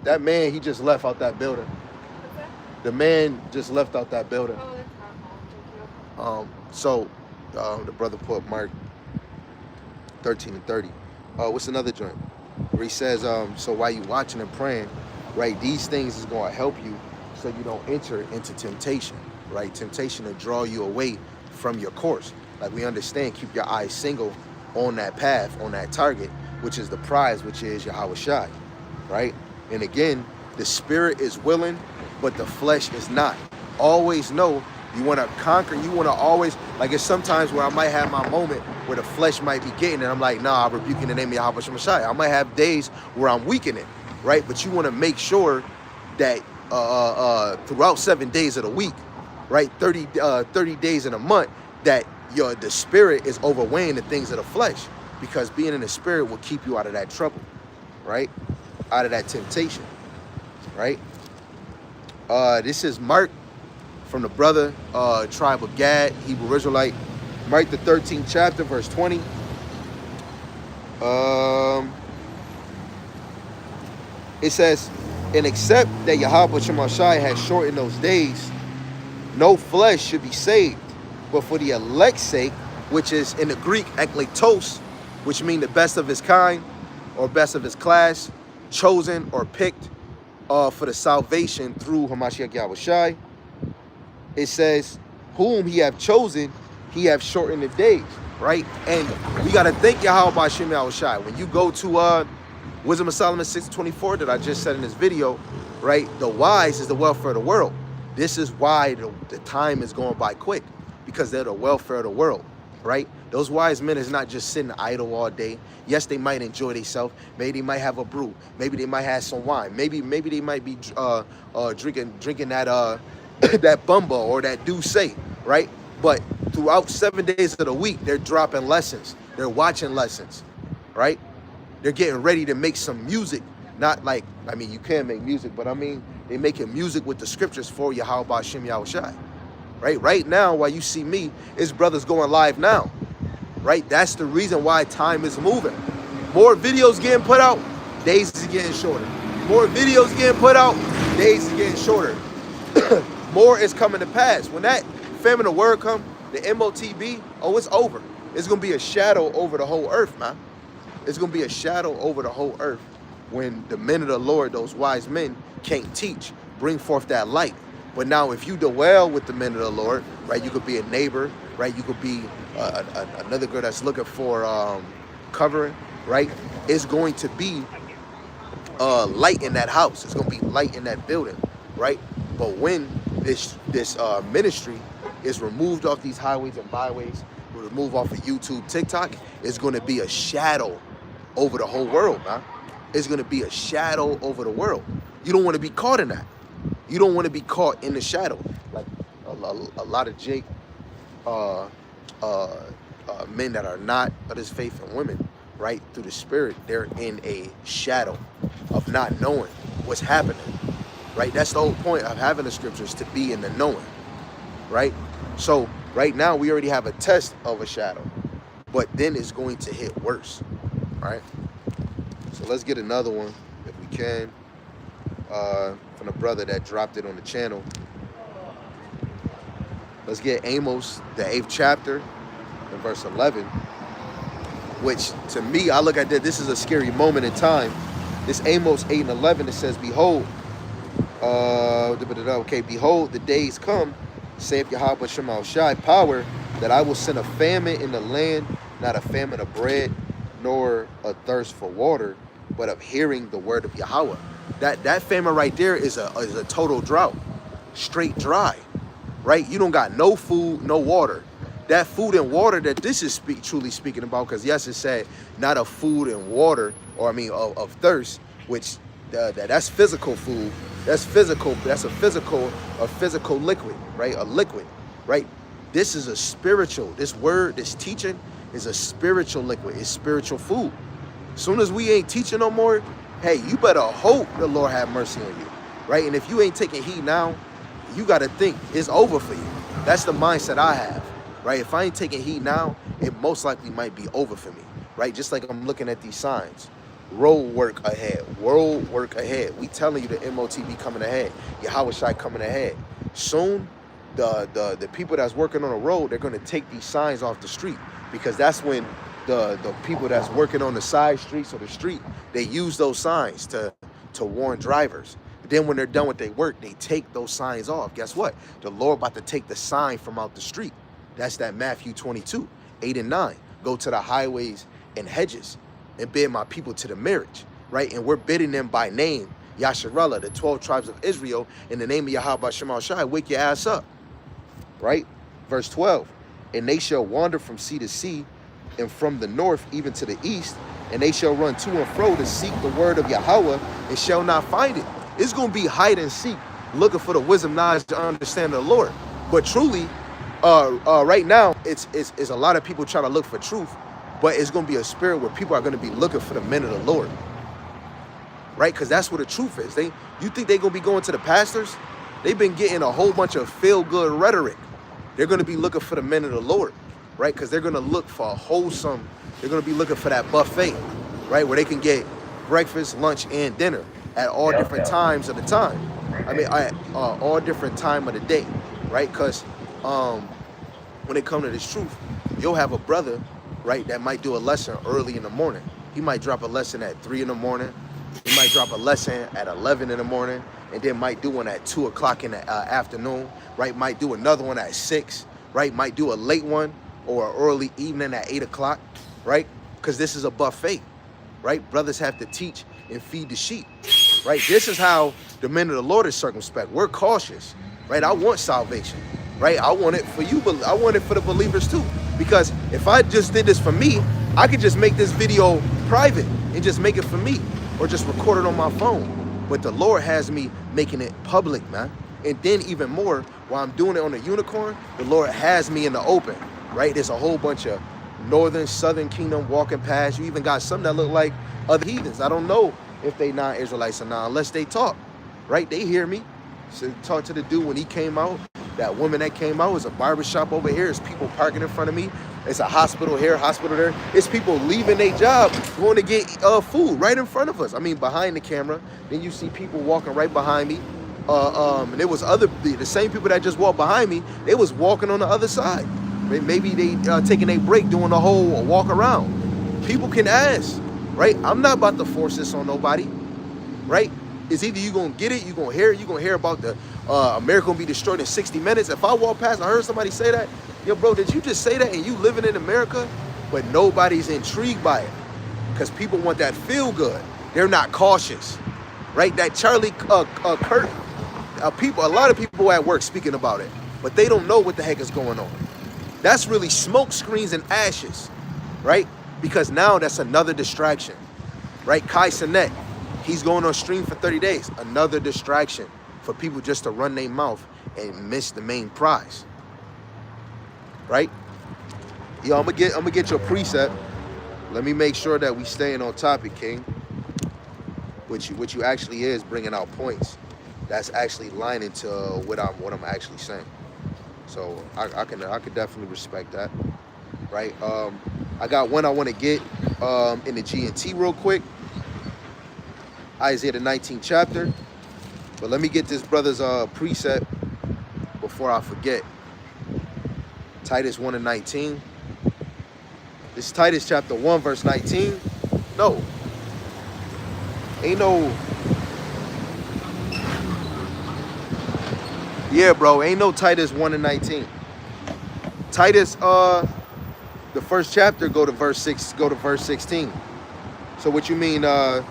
That man, he just left out that building. What's that? The man just left out that building. Oh, that's not So the brother put Mark 13 and 30. What's another joint? Where he says, so while you watching and praying, right, these things is going to help you so you don't enter into temptation, right? Temptation to draw you away from your course. Like we understand, keep your eyes single on that path, on that target, which is the prize, which is Yahweh Shai, right? And again, the spirit is willing, but the flesh is not. Always know you want to conquer. You want to always, like it's sometimes where I might have my moment where the flesh might be getting it. I'm like, nah, I rebuke in the name of Yahweh Shai. I might have days where I'm weakening, right? But you want to make sure that throughout 7 days of the week, right, 30 days in a month, that the spirit is overweighing the things of the flesh, because being in the spirit will keep you out of that trouble, right? Out of that temptation, right? This is Mark from the brother tribe of Gad, Hebrew Israelite. Mark the 13th chapter, verse 20. It says, and except that Yahweh Shemashai has shortened those days, no flesh should be saved, but for the elect's sake, which is in the Greek ekletos, which means the best of his kind or best of his class, chosen or picked for the salvation through Hamashiach Yahushai. It says, whom he have chosen, he have shortened the days, right? And we got to thank Yahweh B'Shem Yahushai. When you go to Wisdom of Solomon 6:24 that I just said in this video, right? The wise is the welfare of the world. This is why the time is going by quick, because they're the welfare of the world, right? Those wise men is not just sitting idle all day. Yes, they might enjoy themselves. Maybe they might have a brew. Maybe they might have some wine. Maybe they might be drinking that that bumbo or that douce, right? But throughout 7 days of the week, they're dropping lessons. They're watching lessons, right? They're getting ready to make some music. Not like, I mean, you can make music, but I mean, they're making music with the scriptures for Yahweh B'Shem Yahushai, right? Right now, while you see me, his brother's going live now, right? That's the reason why time is moving. More videos getting put out, days is getting shorter. More videos getting put out, days is getting shorter. More is coming to pass. When that famine of word come, the MOTB, oh, it's over. It's going to be a shadow over the whole earth, man. It's going to be a shadow over the whole earth when the men of the Lord, those wise men, can't teach, bring forth that light. But now if you dwell with the men of the Lord, right, you could be a neighbor, right? You could be another girl that's looking for covering, right? It's going to be light in that house. It's going to be light in that building, right? But when this ministry is removed off these highways and byways, removed off of YouTube, TikTok, it's going to be a shadow over the whole world, man. It's going to be a shadow over the world. You don't want to be caught in that. You don't want to be caught in the shadow. Like a lot of Jake uh, uh, men that are not of this faith and women, right, through the spirit, they're in a shadow of not knowing what's happening, right? That's the whole point of having the scriptures, to be in the knowing, right? So right now we already have a test of a shadow, but then it's going to hit worse, right? So let's get another one if we can, from the brother that dropped it on the channel. Let's get Amos, the 8th chapter, in verse 11, which to me, I look at that, this is a scary moment in time. This Amos 8 and 11, it says, behold, behold, the days come, saith Yahweh Shema Shai, power, that I will send a famine in the land, not a famine of bread, nor a thirst for water, but of hearing the word of Yahweh. That famine right there is a total drought, straight dry, right? You don't got no food, no water. That food and water that this is truly speaking about, because yes, it said not of food and water, or I mean of thirst, which that's physical food. That's physical. That's a physical liquid, right? A liquid, right? This is a spiritual. This word, this teaching is a spiritual liquid. It's spiritual food. As soon as we ain't teaching no more, hey, you better hope the Lord have mercy on you, right? And if you ain't taking heed now, you got to think it's over for you. That's the mindset I have, right? If I ain't taking heed now, it most likely might be over for me, right? Just like I'm looking at these signs. Road work ahead. World work ahead. We telling you the MOTB coming ahead. Yahweh Shai coming ahead. Soon, the people that's working on the road, they're going to take these signs off the street, because that's when the people that's working on the side streets or the street, they use those signs to warn drivers. Then when they're done with their work, they take those signs off. Guess what? The Lord about to take the sign from out the street. That's that Matthew 22, 8 and 9. Go to the highways and hedges and bid my people to the marriage, right? And we're bidding them by name, Yasharallah, the 12 tribes of Israel, in the name of Yahweh Shema Shai, wake your ass up, right? Verse 12, and they shall wander from sea to sea, and from the north even to the east, and they shall run to and fro to seek the word of Yahweh, and shall not find it. It's going to be hide and seek, looking for the wisdom, knowledge, to understand the Lord. But truly, right now, it's a lot of people trying to look for truth, but it's going to be a spirit where people are going to be looking for the men of the Lord, right? Because that's what the truth is. You think they're going to be going to the pastors? They've been getting a whole bunch of feel-good rhetoric. They're going to be looking for the men of the Lord, right? Because they're going to look for a wholesome, they're going to be looking for that buffet, right? Where they can get breakfast, lunch, and dinner at all different times of the time. I mean, all different time of the day, right? Because when it comes to this truth, you'll have a brother, right, that might do a lesson early in the morning. He might drop a lesson at 3 in the morning. He might drop a lesson at 11 in the morning, and then might do one at 2 o'clock in the afternoon, right? Might do another one at 6, right? Might do a late one or an early evening at 8 o'clock, right? Because this is a buffet, right? Brothers have to teach and feed the sheep, right? This is how the men of the Lord is circumspect. We're cautious, right? I want salvation, right? I want it for you, but I want it for the believers too. Because if I just did this for me, I could just make this video private and just make it for me, or just record it on my phone. But the Lord has me making it public, man. And then even more, while I'm doing it on the unicorn, the Lord has me in the open, right? There's a whole bunch of northern, southern kingdom walking past. You even got some that look like other heathens. I don't know if they non-Israelites or not, unless they talk, right? They hear me. So talk to the dude when he came out. That woman that came out was a barbershop over here. It's people parking in front of me. It's a hospital here, hospital there. It's people leaving their job, going to get food right in front of us. I mean, behind the camera. Then you see people walking right behind me. And there was the same people that just walked behind me. They was walking on the other side. Maybe they taking a break, doing the whole walk around. People can ask, right? I'm not about to force this on nobody, right? It's either you gonna get it, you gonna hear it, you gonna hear about the America gonna be destroyed in 60 minutes. If I walk past, I heard somebody say that, yo, bro, did you just say that and you living in America? But nobody's intrigued by it because people want that feel good. They're not cautious, right? That Charlie Kirk, a lot of people at work speaking about it, but they don't know what the heck is going on. That's really smoke screens and ashes, right? Because now that's another distraction, right? Kai Sinet, he's going on stream for 30 days. Another distraction for people just to run their mouth and miss the main prize, right? Yo, I'm gonna get your precept. Let me make sure that we staying on topic, King. Which you actually is bringing out points that's actually lining to what I'm actually saying. So I can definitely respect that, right? I got one I want to get in the G&T real quick. Isaiah the 19th chapter, but let me get this brother's precept before I forget. Titus 1:19. This is Titus chapter 1 verse 19. No, ain't no. Yeah, bro, ain't no Titus 1:19. Titus, the first chapter go to verse 16. So what you mean, the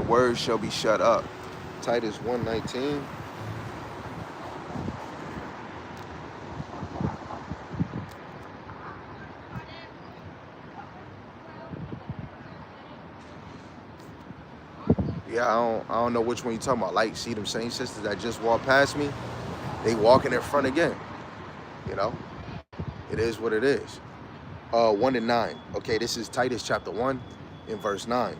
word shall be shut up. Titus 1:19. Yeah, I don't know which one you talking about. Like, see them same sisters that just walked past me, they walking in front again. You know, it is what it is. 1-9. Okay, this is Titus chapter 1 in verse 9.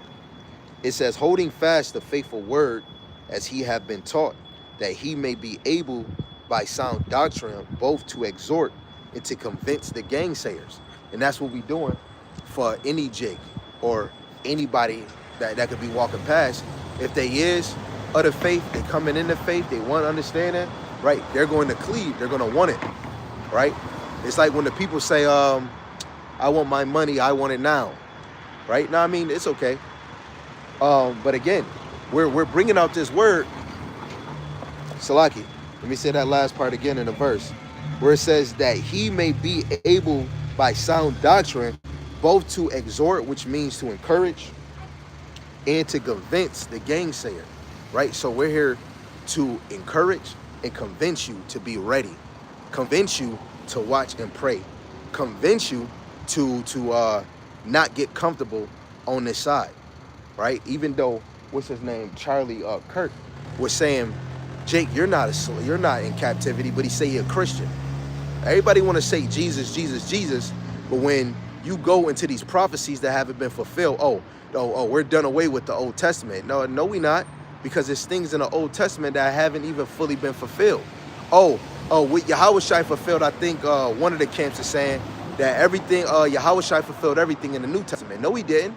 It says, holding fast the faithful word as he have been taught, that he may be able by sound doctrine both to exhort and to convince the gainsayers. And that's what we doing for any Jake or anybody that could be walking past. If they is of the faith, they coming in the faith, they want to understand it, right? They're going to cleave, they're going to want it, right? It's like when the people say, I want my money, I want it now, right? Now, I mean, it's okay. But again, we're bringing out this word, Salaki. Let me say that last part again in the verse, where it says that he may be able by sound doctrine both to exhort, which means to encourage, and to convince the gangsayer, right? So we're here to encourage and convince you to be ready, convince you to watch and pray, convince you to not get comfortable on this side, right? Even though, what's his name, Charlie Kirk was saying, Jake, you're not in captivity, but he say you're a Christian. Everybody want to say Jesus, Jesus, Jesus, but when you go into these prophecies that haven't been fulfilled, oh, we're done away with the Old Testament. No, we not, because there's things in the Old Testament that haven't even fully been fulfilled. With Yahushua fulfilled, I think one of the camps is saying that everything, Yahushua fulfilled everything in the New Testament. No, he didn't.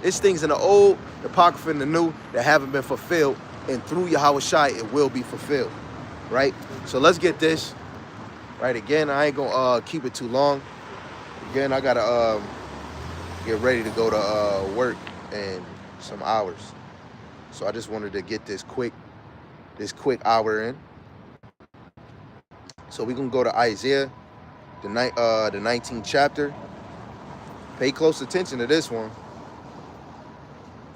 There's things in the Old, the Apocrypha, and the New that haven't been fulfilled, and through Yahushua, it will be fulfilled, right? So let's get this, right? Again, I ain't gonna keep it too long. Again, I gotta get ready to go to work in some hours. So I just wanted to get this quick hour in. So we're gonna go to Isaiah, the 19th chapter. Pay close attention to this one.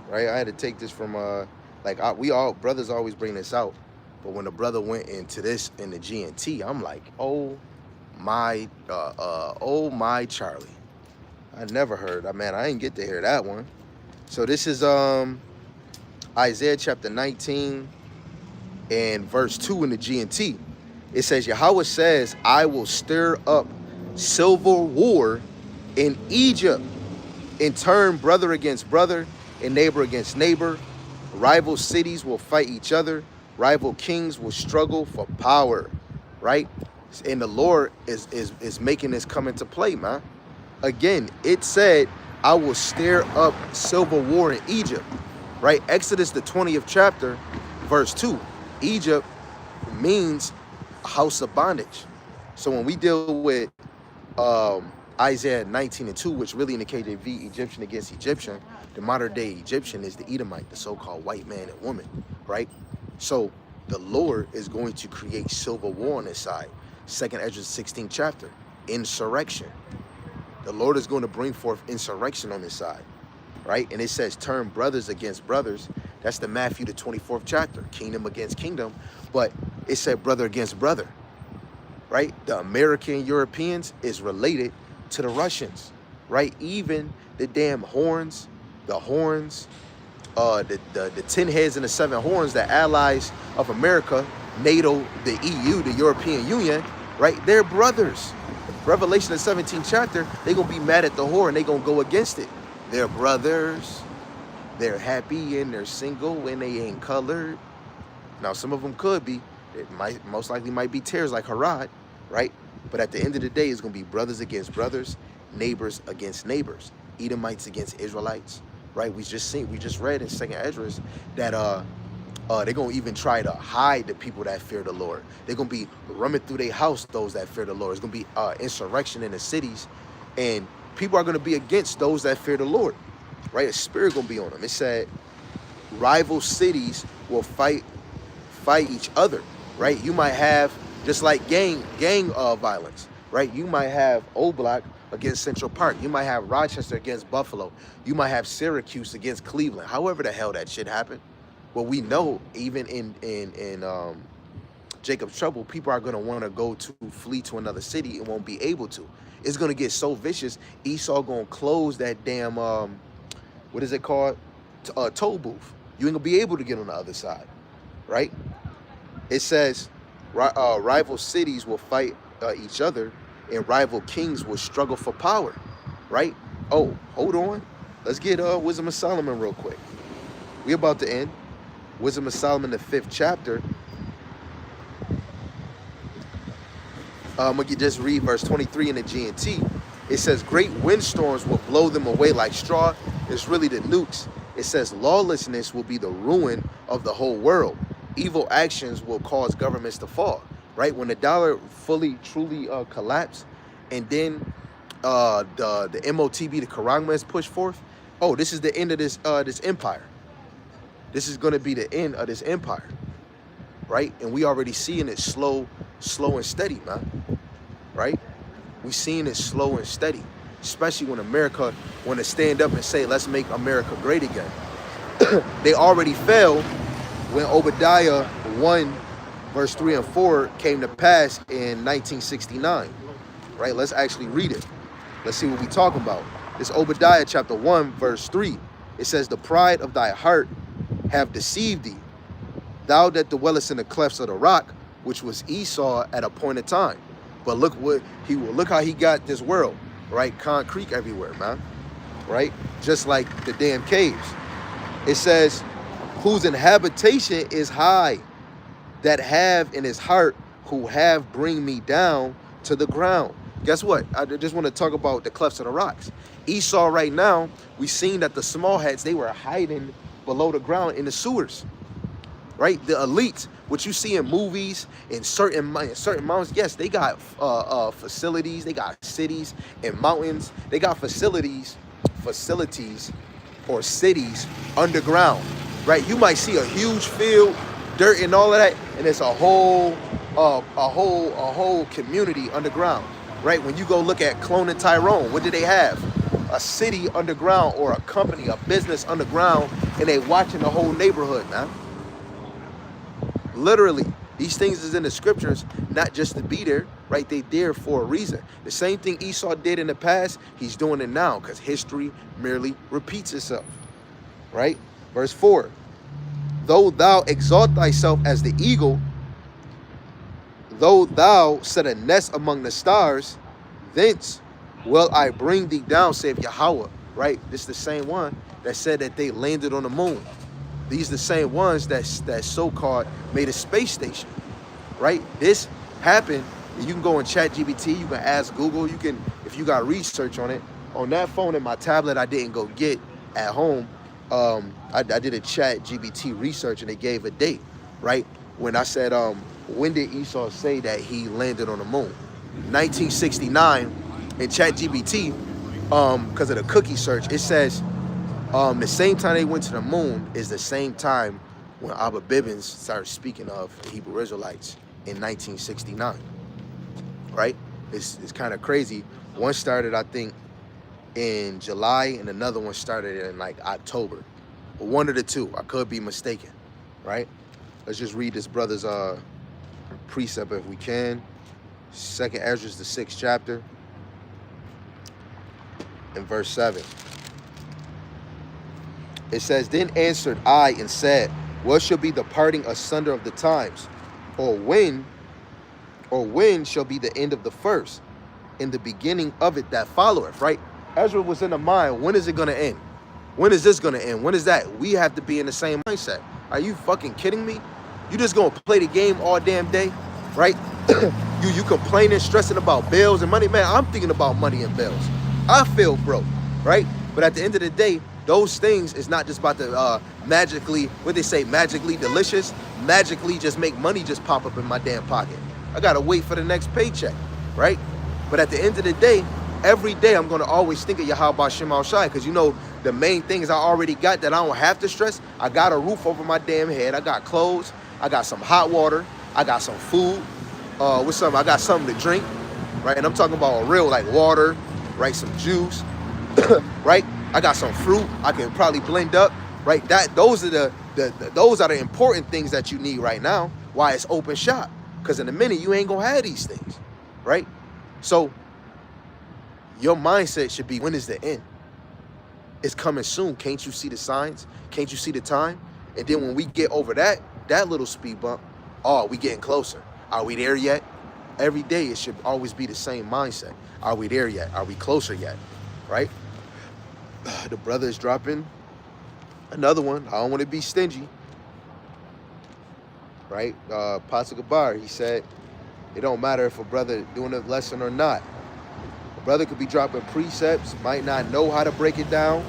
Right? I had to take this from brothers always bring this out. But when the brother went into this in the G&T, I'm like, oh my Charlie. I never heard. I didn't get to hear that one. So this is Isaiah chapter 19 and verse 2 in the G&T. It says, Yahweh says, I will stir up civil war in Egypt and turn brother against brother and neighbor against neighbor. Rival cities will fight each other. Rival kings will struggle for power, right? And the Lord is making this come into play, man. Again, it said, I will stir up civil war in Egypt, right? Exodus, the 20th chapter, verse 2. Egypt means a house of bondage. So when we deal with Isaiah 19 and 2, which really indicates Egyptian against Egyptian, the modern day Egyptian is the Edomite, the so-called white man and woman, right? So the Lord is going to create civil war on this side. 2nd Ezra 16th chapter, insurrection. The Lord is going to bring forth insurrection on this side, right? And it says turn brothers against brothers. That's the Matthew, the 24th chapter, kingdom against kingdom. But it said brother against brother, right? The American Europeans is related to the Russians, right? Even the damn horns, the horns, the 10 heads and the 7 horns, the allies of America, NATO, the EU, the European Union, right? They're brothers. Revelation, the 17th chapter, they're going to be mad at the whore and they're going to go against it. They're brothers. They're happy and they're single and they ain't colored. Now, some of them could be. It might, most likely might be tares like Harad, right? But at the end of the day, it's going to be brothers against brothers, neighbors against neighbors, Edomites against Israelites, right? We just read in 2nd Esdras that they're going to even try to hide the people that fear the Lord. They're going to be roaming through their house, those that fear the Lord. It's going to be insurrection in the cities, and people are going to be against those that fear the Lord, right? A spirit going to be on them. It said rival cities will fight each other, right? You might have, just like gang violence, right? You might have Old Block against Central Park. You might have Rochester against Buffalo. You might have Syracuse against Cleveland. However the hell that shit happened. Well, we know even in Jacob's Trouble, people are going to want to flee to another city and won't be able to. It's going to get so vicious. Esau going to close that damn, what is it called? Toll booth. You ain't going to be able to get on the other side, right? It says rival cities will fight each other and rival kings will struggle for power, right? Oh, hold on. Let's get Wisdom of Solomon real quick. We about to end. Wisdom of Solomon, the 5th chapter. I'm going to just read verse 23 in the G&T. It says, great windstorms will blow them away like straw. It's really the nukes. It says, lawlessness will be the ruin of the whole world. Evil actions will cause governments to fall, right? When the dollar truly collapsed, and then the MOTB, the Karangma, is pushed forth. Oh, this is the end of this empire. This is going to be the end of this empire, right? And we already seeing it slow and steady, man, right? We seeing it slow and steady, especially when America want to stand up and say, let's make America great again. They already fell when Obadiah 1, verse 3 and 4 came to pass in 1969, right? Let's actually read it. Let's see what we talking about. It's Obadiah chapter 1, verse 3. It says, the pride of thy heart have deceived thee, thou that dwellest in the clefts of the rock, which was Esau at a point in time. But look how he got this world, right? Concrete everywhere, man, right? Just like the damn caves. It says, whose inhabitation is high, that have in his heart, who have bring me down to the ground. Guess what? I just want to talk about the clefts of the rocks. Esau right now, we seen that the small hats, they were hiding below the ground in the sewers, right? The elites, what you see in movies, in certain mountains, yes, they got facilities, they got cities and mountains, they got facilities or cities underground, right? You might see a huge field, dirt and all of that, and it's a whole community underground, right? When you go look at Clone and Tyrone, what do they have? A city underground, or a company, a business underground, and they watching the whole neighborhood, man. Literally, these things is in the scriptures, not just to be there, right? They there for a reason. The same thing Esau did in the past, he's doing it now, because history merely repeats itself, right? Verse 4, though thou exalt thyself as the eagle, though thou set a nest among the stars, thence will I bring thee down, saith Yahweh, right? This is the same one that said that they landed on the moon. These are the same ones that so-called made a space station, right? This happened. You can go and chat GBT, you can ask Google, you can, if you got research on it. On that phone and my tablet I didn't go get at home, I did a chat GBT research and it gave a date, right? When I said, when did Esau say that he landed on the moon? 1969. In ChatGPT, because of the cookie search, it says the same time they went to the moon is the same time when Abba Bibbins started speaking of the Hebrew Israelites in 1969, right? It's kind of crazy. One started, I think, in July, and another one started in like October. But one of the two, I could be mistaken, right? Let's just read this brother's precept if we can. 2nd Esdras, the 6th chapter. In verse 7. It says, then answered I and said, what shall be the parting asunder of the times? Or when shall be the end of the first, in the beginning of it that followeth, right? Ezra was in the mind, when is it going to end? When is this going to end? When is that? We have to be in the same mindset. Are you fucking kidding me? You just going to play the game all damn day, right? you complaining, stressing about bills and money. Man, I'm thinking about money and bills. I feel broke, right? But at the end of the day, those things is not just about to magically, what they say, magically delicious, magically just make money just pop up in my damn pocket. I got to wait for the next paycheck, right? But at the end of the day, every day I'm going to always think of Yahweh Shem Shai, because you know the main things I already got that I don't have to stress. I got a roof over my damn head. I got clothes. I got some hot water. I got some food. I got something to drink, right? And I'm talking about a real like water, right? Some juice, right? I got some fruit I can probably blend up, right? Those are the important things that you need right now. Why it's open shop? Because in a minute you ain't gonna have these things, right? So your mindset should be, when is the end? It's coming soon. Can't you see the signs? Can't you see the time? And then when we get over that little speed bump, oh, we getting closer. Are we there yet? Every day it should always be the same mindset. Are we there yet? Are we closer yet? Right? The brother is dropping another one. I don't want to be stingy. Right? Pastor Gabar, he said, it don't matter if a brother doing a lesson or not. A brother could be dropping precepts, might not know how to break it down,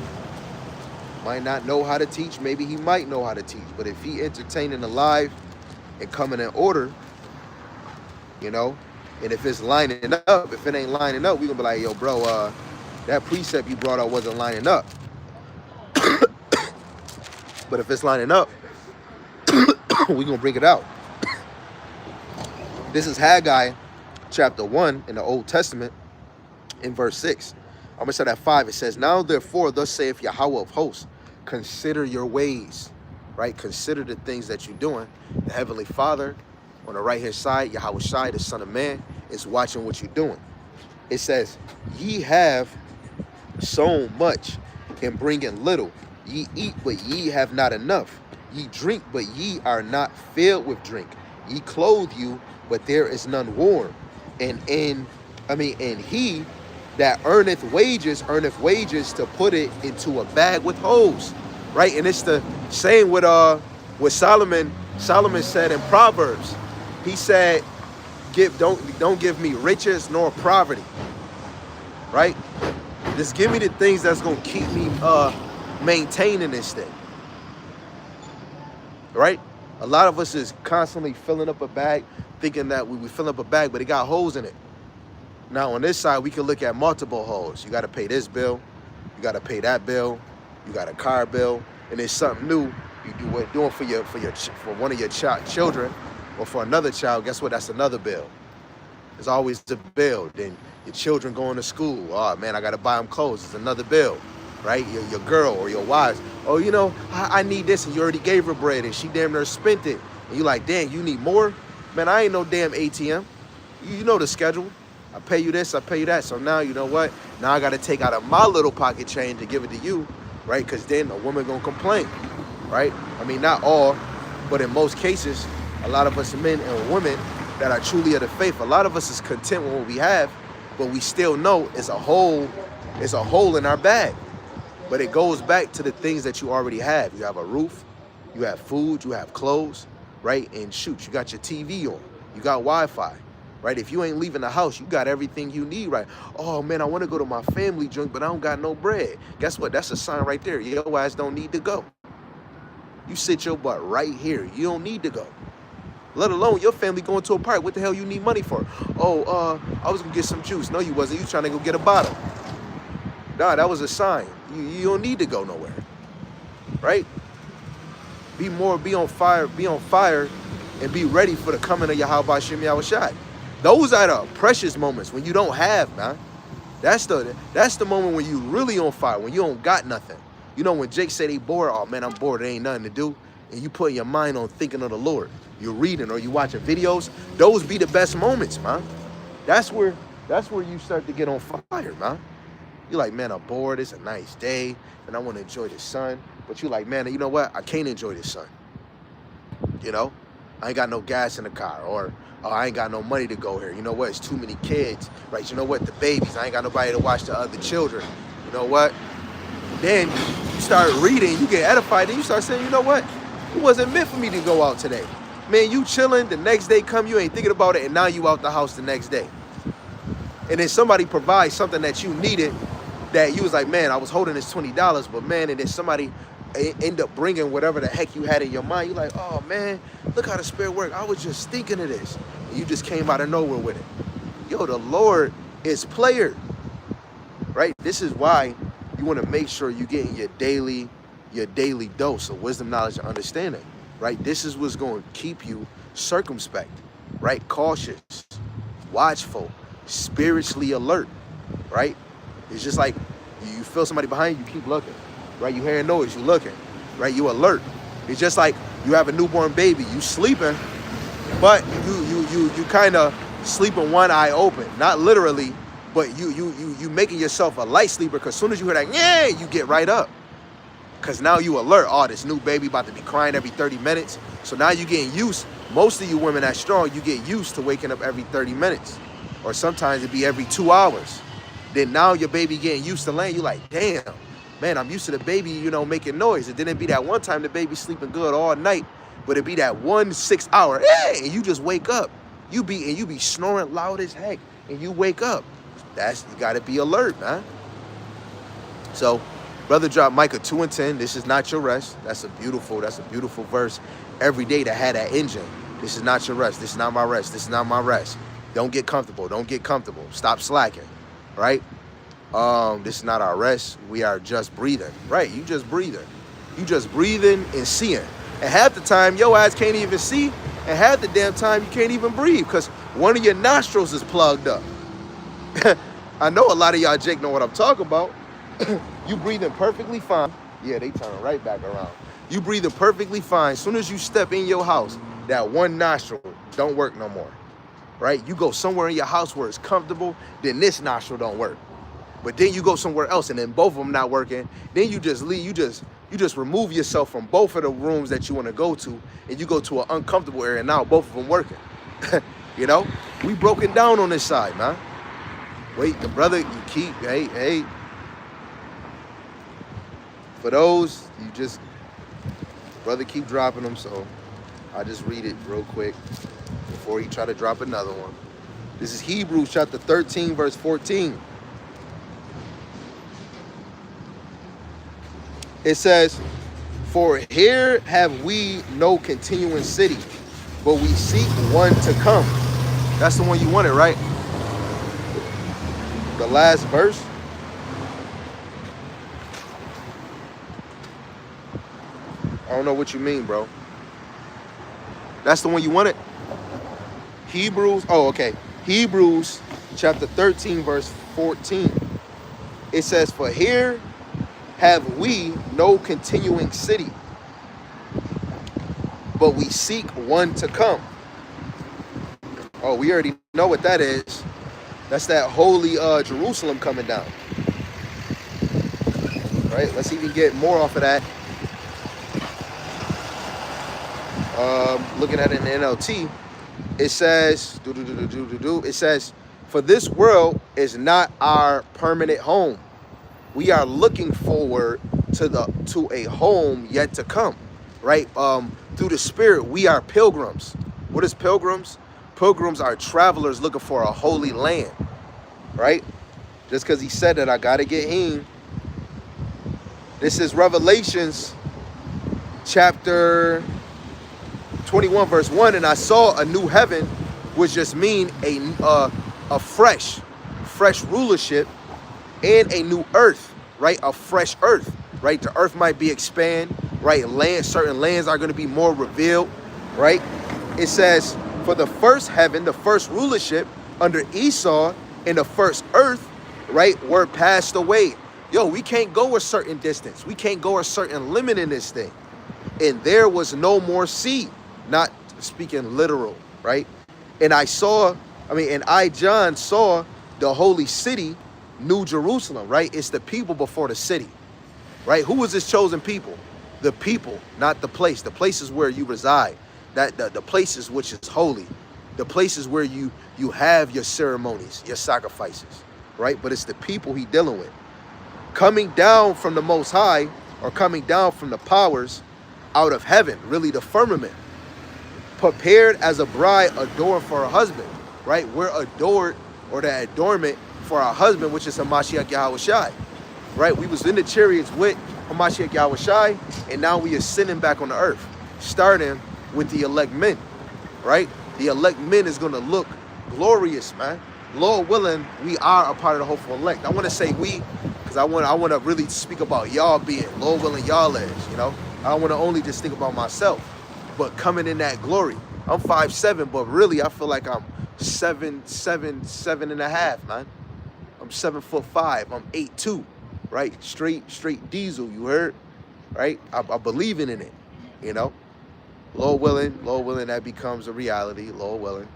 might not know how to teach. Maybe he might know how to teach. But if he entertaining alive and coming in order, you know, and if it's lining up, if it ain't lining up, we gonna be like, yo, bro, that precept you brought out wasn't lining up. But if it's lining up, we gonna bring it out. This is Haggai chapter 1 in the Old Testament in verse 6. I'm gonna start at 5. It says, now therefore, thus saith Yahweh of hosts, consider your ways, right? Consider the things that you're doing. The Heavenly Father on the right hand side, Yahweh Shai, the Son of Man, is watching what you're doing. It says, ye have sown much and bring in little. Ye eat, but ye have not enough. Ye drink, but ye are not filled with drink. Ye clothe you, but there is none warm. And he that earneth wages to put it into a bag with holes, right? And it's the same with what Solomon said in Proverbs. He said, don't give me riches nor poverty, right? Just give me the things that's gonna keep me maintaining this thing, right? A lot of us is constantly filling up a bag, thinking that we fill up a bag, but it got holes in it. Now on this side, we can look at multiple holes. You got to pay this bill, you got to pay that bill, you got a car bill, and there's something new you doing for one of your children, or for another child. Guess what? That's another bill. There's always a bill. Then your children going to school. Oh man, I got to buy them clothes. It's another bill, right? Your girl or your wives. Oh, you know, I need this, and you already gave her bread, and she damn near spent it. And you like, damn, you need more? Man, I ain't no damn ATM. You know the schedule. I pay you this, I pay you that. So now, you know what? Now I got to take out of my little pocket change to give it to you, right? Because then a woman going to complain, right? I mean, not all, but in most cases, a lot of us men and women that are truly of the faith, a lot of us is content with what we have, but we still know it's a hole in our bag. But it goes back to the things that you already have. You have a roof, you have food, you have clothes, right? And shoot, you got your TV on, you got Wi-Fi. Right? If you ain't leaving the house, you got everything you need, right? Oh, man, I want to go to my family drink, but I don't got no bread. Guess what? That's a sign right there. Your ass don't need to go. You sit your butt right here. You don't need to go. Let alone your family going to a party. What the hell you need money for? Oh, I was going to get some juice. No, you wasn't. You trying to go get a bottle. Nah, that was a sign. You don't need to go nowhere. Right? Be on fire, and be ready for the coming of Yahweh Shem Yahushai. Those are the precious moments when you don't have, man. That's the moment when you really on fire, when you don't got nothing. You know, when Jake said he bored, oh man, I'm bored, there ain't nothing to do. And you put your mind on thinking of the Lord. You're reading or you watching videos. Those be the best moments, man. That's where you start to get on fire, man. You're like, man, I'm bored, it's a nice day, and I want to enjoy the sun. But you like, man, you know what? I can't enjoy this, son. You know, I ain't got no gas in the car, or oh, I ain't got no money to go here. You know what? It's too many kids, right? You know what? The babies. I ain't got nobody to watch the other children. You know what? Then you start reading, you get edified, and you start saying, you know what? It wasn't meant for me to go out today. Man, you chilling, the next day come, you ain't thinking about it, and now you out the house the next day. And then somebody provides something that you needed, that you was like, man, I was holding this $20, but man, and then somebody end up bringing whatever the heck you had in your mind. You're like, oh man, look how the Spirit worked. I was just thinking of this. And you just came out of nowhere with it. Yo, the Lord is player, right? This is why you want to make sure you're getting your daily dose of wisdom, knowledge, and understanding, right? This is what's going to keep you circumspect, right? Cautious, watchful, spiritually alert, right? It's just like you feel somebody behind you, you keep looking, right? You hearing noise, you looking, right? You alert. It's just like you have a newborn baby, you sleeping, but you kind of sleeping one eye open, not literally, but you making yourself a light sleeper, because as soon as you hear that, yeah, you get right up, because now you alert. Oh, this new baby about to be crying every 30 minutes. So now you getting used. Most of you women that strong, you get used to waking up every 30 minutes, or sometimes it be every 2 hours. Then now your baby getting used to laying. You like, damn, man, I'm used to the baby, you know, making noise. It didn't be that one time the baby sleeping good all night, but it be that 1 6 hour, hey, and you just wake up. You be snoring loud as heck, and you wake up. You gotta be alert, man. So, brother dropped Micah 2:10. This is not your rest. That's a beautiful verse. Every day to have that engine. This is not your rest. This is not my rest. This is not my rest. Don't get comfortable. Don't get comfortable. Stop slacking. Right? This is not our rest. We are just breathing. Right? You just breathing. You just breathing and seeing. And half the time, your eyes can't even see. And half the damn time, you can't even breathe, because one of your nostrils is plugged up. I know a lot of y'all Jake know what I'm talking about. You breathing perfectly fine. Yeah, they turn right back around. You breathing perfectly fine. As soon as you step in your house, that one nostril don't work no more. Right? You go somewhere in your house where it's comfortable, then this nostril don't work. But then you go somewhere else and then both of them not working. Then you just leave. You just remove yourself from both of the rooms that you want to go to, and you go to an uncomfortable area, and now both of them working. You know? We broken down on this side, man. Wait, the brother, you keep, hey. For those, brother keep dropping them, so I just read it real quick before he try to drop another one. This is Hebrews chapter 13, verse 14. It says, for here have we no continuing city, but we seek one to come. That's the one you wanted, right? The last verse. I don't know what you mean, bro. That's the one you wanted? Hebrews, oh, okay. Hebrews chapter 13, verse 14. It says, for here have we no continuing city, but we seek one to come. Oh, we already know what that is. That's that holy Jerusalem coming down. Right? Let's even get more off of that. Looking at it in the NLT, it says, it says, for this world is not our permanent home. We are looking forward to a home yet to come, right? Through the Spirit, we are pilgrims. What is pilgrims? Pilgrims are travelers looking for a holy land, right? Just because he said that, I gotta get him. This is Revelations chapter 21, verse 1. And I saw a new heaven, which just mean a fresh rulership, and a new earth, right? A fresh earth, right? The earth might be expand, right? Certain lands are going to be more revealed, right? It says, for the first heaven, the first rulership under Esau, and the first earth, right, were passed away. Yo, we can't go a certain distance. We can't go a certain limit in this thing. And there was no more sea, not speaking literal, right? And I, John, saw the holy city, New Jerusalem, right? It's the people before the city, right? Who was this chosen people? The people, not the place. The place is where you reside. That the places which is holy. The places where you have your ceremonies, your sacrifices, right? But it's the people he dealing with. Coming down from the Most High, or coming down from the powers out of heaven, really the firmament, prepared as a bride adorned for her husband, right? We're adored, or the adornment for our husband, which is Hamashiach Yahushai, right? We was in the chariots with Hamashiach Yahushai, and now we are ascending back on the earth, starting with the elect men, right? The elect men is going to look glorious, man. Lord willing, we are a part of the hopeful elect. I want to say we, because I want to really speak about y'all being, Lord willing, y'all is, you know. I don't want to only just think about myself, but coming in that glory. I'm 5'7", but really I feel like I'm 7'7.5", man. I'm 7'5". I'm 8'2", right? Straight diesel, you heard? Right? I believe in it, you know. Lord willing, that becomes a reality, Lord willing,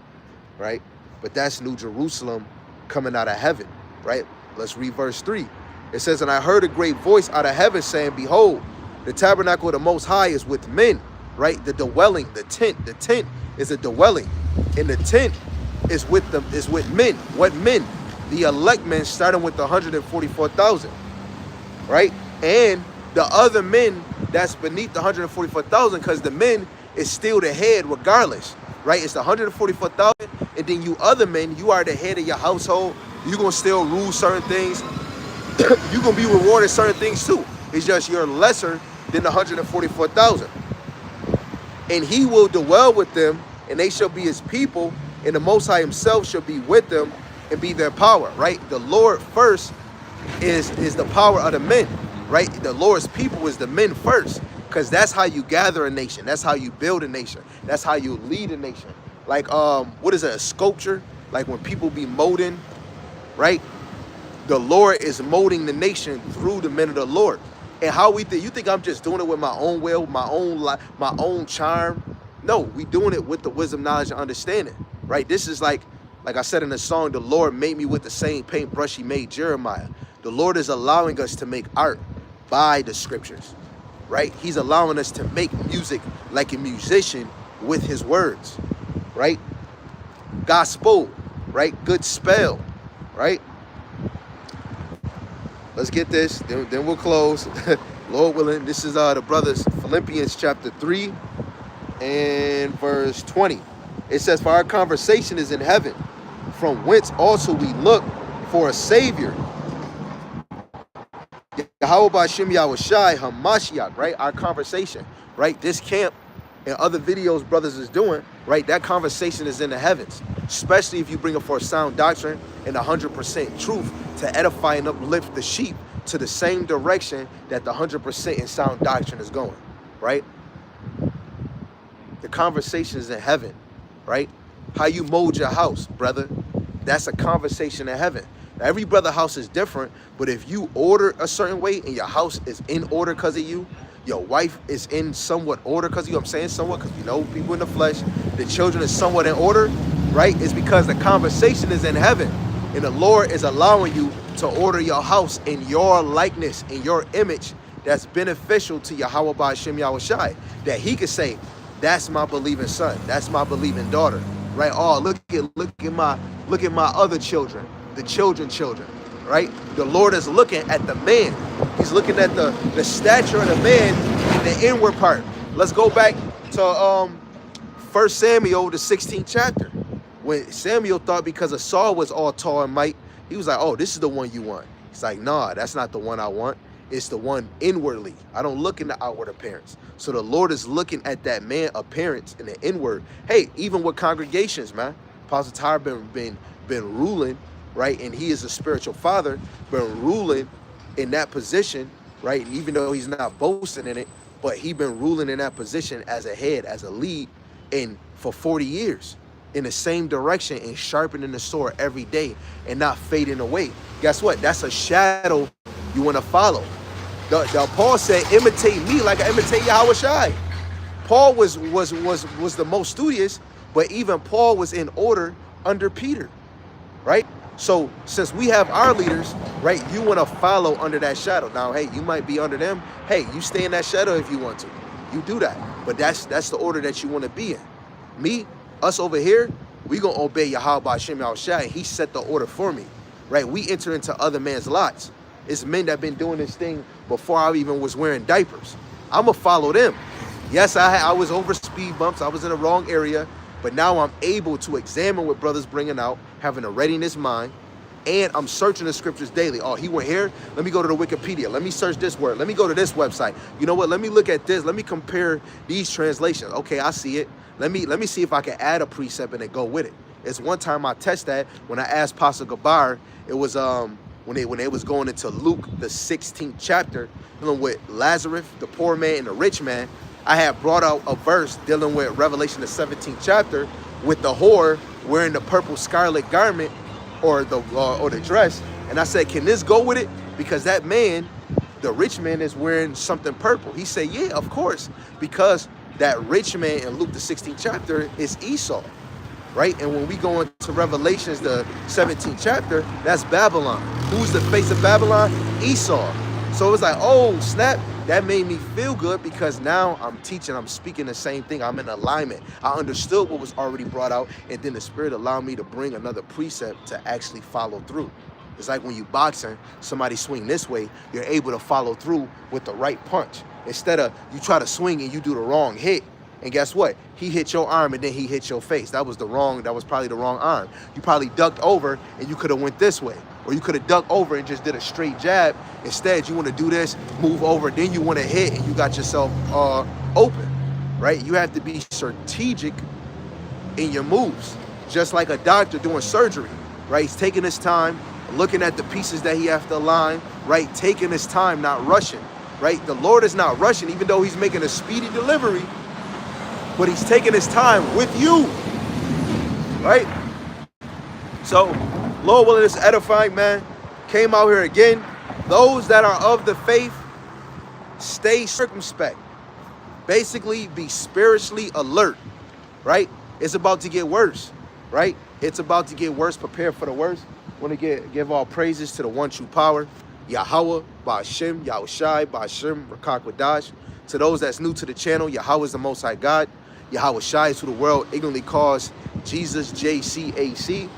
right? But that's New Jerusalem coming out of heaven, right? Let's read verse 3. It says, and I heard a great voice out of heaven saying, behold, the tabernacle of the Most High is with men, right? The dwelling, the tent is a dwelling, and the tent is with them, is with men. What men? The elect men, starting with the 144,000, right? And the other men that's beneath the 144,000, because the men is still the head regardless, right? It's the 144,000, and then you other men, you are the head of your household. You're gonna still rule certain things. You're gonna be rewarded certain things too. It's just you're lesser than the 144,000. And he will dwell with them, and they shall be his people, and the Most High himself shall be with them and be their power, right? The Lord first is the power of the men, right? The Lord's people is the men first, because that's how you gather a nation. That's how you build a nation. That's how you lead a nation. Like, what is it, a sculpture? Like when people be molding, right? The Lord is molding the nation through the men of the Lord. And how we think, you think I'm just doing it with my own will, my own charm? No, we doing it with the wisdom, knowledge, and understanding, right? This is like I said in the song, the Lord made me with the same paintbrush he made Jeremiah. The Lord is allowing us to make art by the scriptures, right? He's allowing us to make music like a musician with his words, right? Gospel, right? Good spell, right? Let's get this, then we'll close. Lord willing, this is the brothers, Philippians chapter 3 and verse 20. It says, for our conversation is in heaven, from whence also we look for a Savior. Yahweh B'Shem Yahushai Hamashiach, right? Our conversation, right? This camp and other videos brothers is doing, right? That conversation is in the heavens, especially if you bring it for a sound doctrine and 100% truth to edify and uplift the sheep to the same direction that the 100% in sound doctrine is going, right? The conversation is in heaven, right? How you mold your house, brother, that's a conversation in heaven. Now, every brother house is different, but if you order a certain way and your house is in order because of you, your wife is in somewhat order because of you, I'm saying somewhat because you know people in the flesh, the children is somewhat in order, right? It's because the conversation is in heaven, and the Lord is allowing you to order your house in your likeness, in your image, that's beneficial to Yahweh B'Shem Yahushai, that he could say, that's my believing son, that's my believing daughter, right? Oh, look at my other children, the children, right? The Lord is looking at the man. He's looking at the stature of the man in the inward part. Let's go back to 1 Samuel, the 16th chapter. When Samuel thought because of Saul was all tall and might, he was like, oh, this is the one you want. He's like, nah, that's not the one I want. It's the one inwardly. I don't look in the outward appearance. So the Lord is looking at that man appearance in the inward. Hey, even with congregations, man. Apostle Tyre been ruling, right? And he is a spiritual father, been ruling in that position, right? And even though he's not boasting in it, but he been ruling in that position as a head, as a lead, and for 40 years in the same direction and sharpening the sword every day and not fading away. Guess what? That's a shadow you want to follow. The Paul said, imitate me like I imitate Yahushai. Paul was the most studious, but even Paul was in order under Peter, right? So since we have our leaders, right, you want to follow under that shadow. Now, hey, you might be under them. Hey, you stay in that shadow if you want to. You do that. But that's the order that you want to be in. Me, us over here, we gonna obey Yahweh Hashem Yahushua, and he set the order for me. Right? We enter into other men's lots. It's men that been doing this thing before I even was wearing diapers. I'ma follow them. Yes, I was over speed bumps. I was in the wrong area. But now I'm able to examine what brothers bringing out, having a readiness mind, and I'm searching the scriptures daily. Oh, he went here. Let me go to the Wikipedia. Let me search this word. Let me go to this website. You know what? Let me look at this. Let me compare these translations. Okay, I see it. Let me see if I can add a precept and then go with it. It's one time I test that when I asked Pastor Gabar. It was when they was going into Luke the 16th chapter, dealing with Lazarus, the poor man, and the rich man. I had brought out a verse dealing with Revelation the 17th chapter with the whore wearing the purple scarlet garment or the dress, and I said, can this go with it? Because that man, the rich man, is wearing something purple. He said, yeah, of course, because that rich man in Luke the 16th chapter is Esau, right? And when we go into Revelations the 17th chapter, that's Babylon. Who's the face of Babylon? Esau. So it was like, oh snap. That made me feel good because now I'm teaching, I'm speaking the same thing. I'm in alignment. I understood what was already brought out, and then the Spirit allowed me to bring another precept to actually follow through. It's like when you boxing, somebody swing this way, you're able to follow through with the right punch. Instead of you try to swing and you do the wrong hit. And guess what? He hit your arm and then he hit your face. That was probably the wrong arm. You probably ducked over and you could have went this way. Or you could have ducked over and just did a straight jab. Instead, you want to do this, move over, then you want to hit, and you got yourself open, right? You have to be strategic in your moves, just like a doctor doing surgery, right? He's taking his time, looking at the pieces that he has to align, right? Taking his time, not rushing, right? The Lord is not rushing, even though he's making a speedy delivery, but he's taking his time with you, right? So, Lord willing, it's edifying, man. Came out here again. Those that are of the faith, stay circumspect. Basically, be spiritually alert, right? It's about to get worse, right? It's about to get worse. Prepare for the worst. Want to give all praises to the one true power, Yahweh, Ba'ashem, Yahushai, Ba'ashem, Rakakwadash. To those that's new to the channel, Yahweh is the Most High God. Yahweh Shai is who the world ignorantly calls Jesus, JCAC.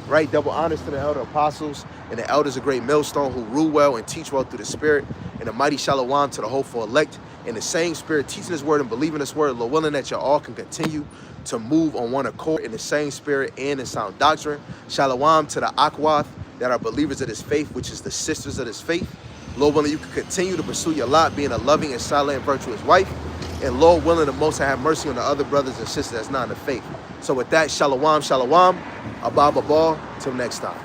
Right? Double honors to the elder apostles and the elders of great millstone who rule well and teach well through the Spirit, and a mighty shalom to the hopeful elect in the same Spirit, teaching His word and believing His word, Lord willing, that you all can continue to move on one accord in the same Spirit and in sound doctrine. Shalom to the Akwath that are believers of this faith, which is the sisters of this faith. Lord willing, you can continue to pursue your lot, being a loving and silent and virtuous wife. And Lord willing, the Most High have mercy on the other brothers and sisters that's not in the faith. So with that, shalom, shalom, abba, till next time.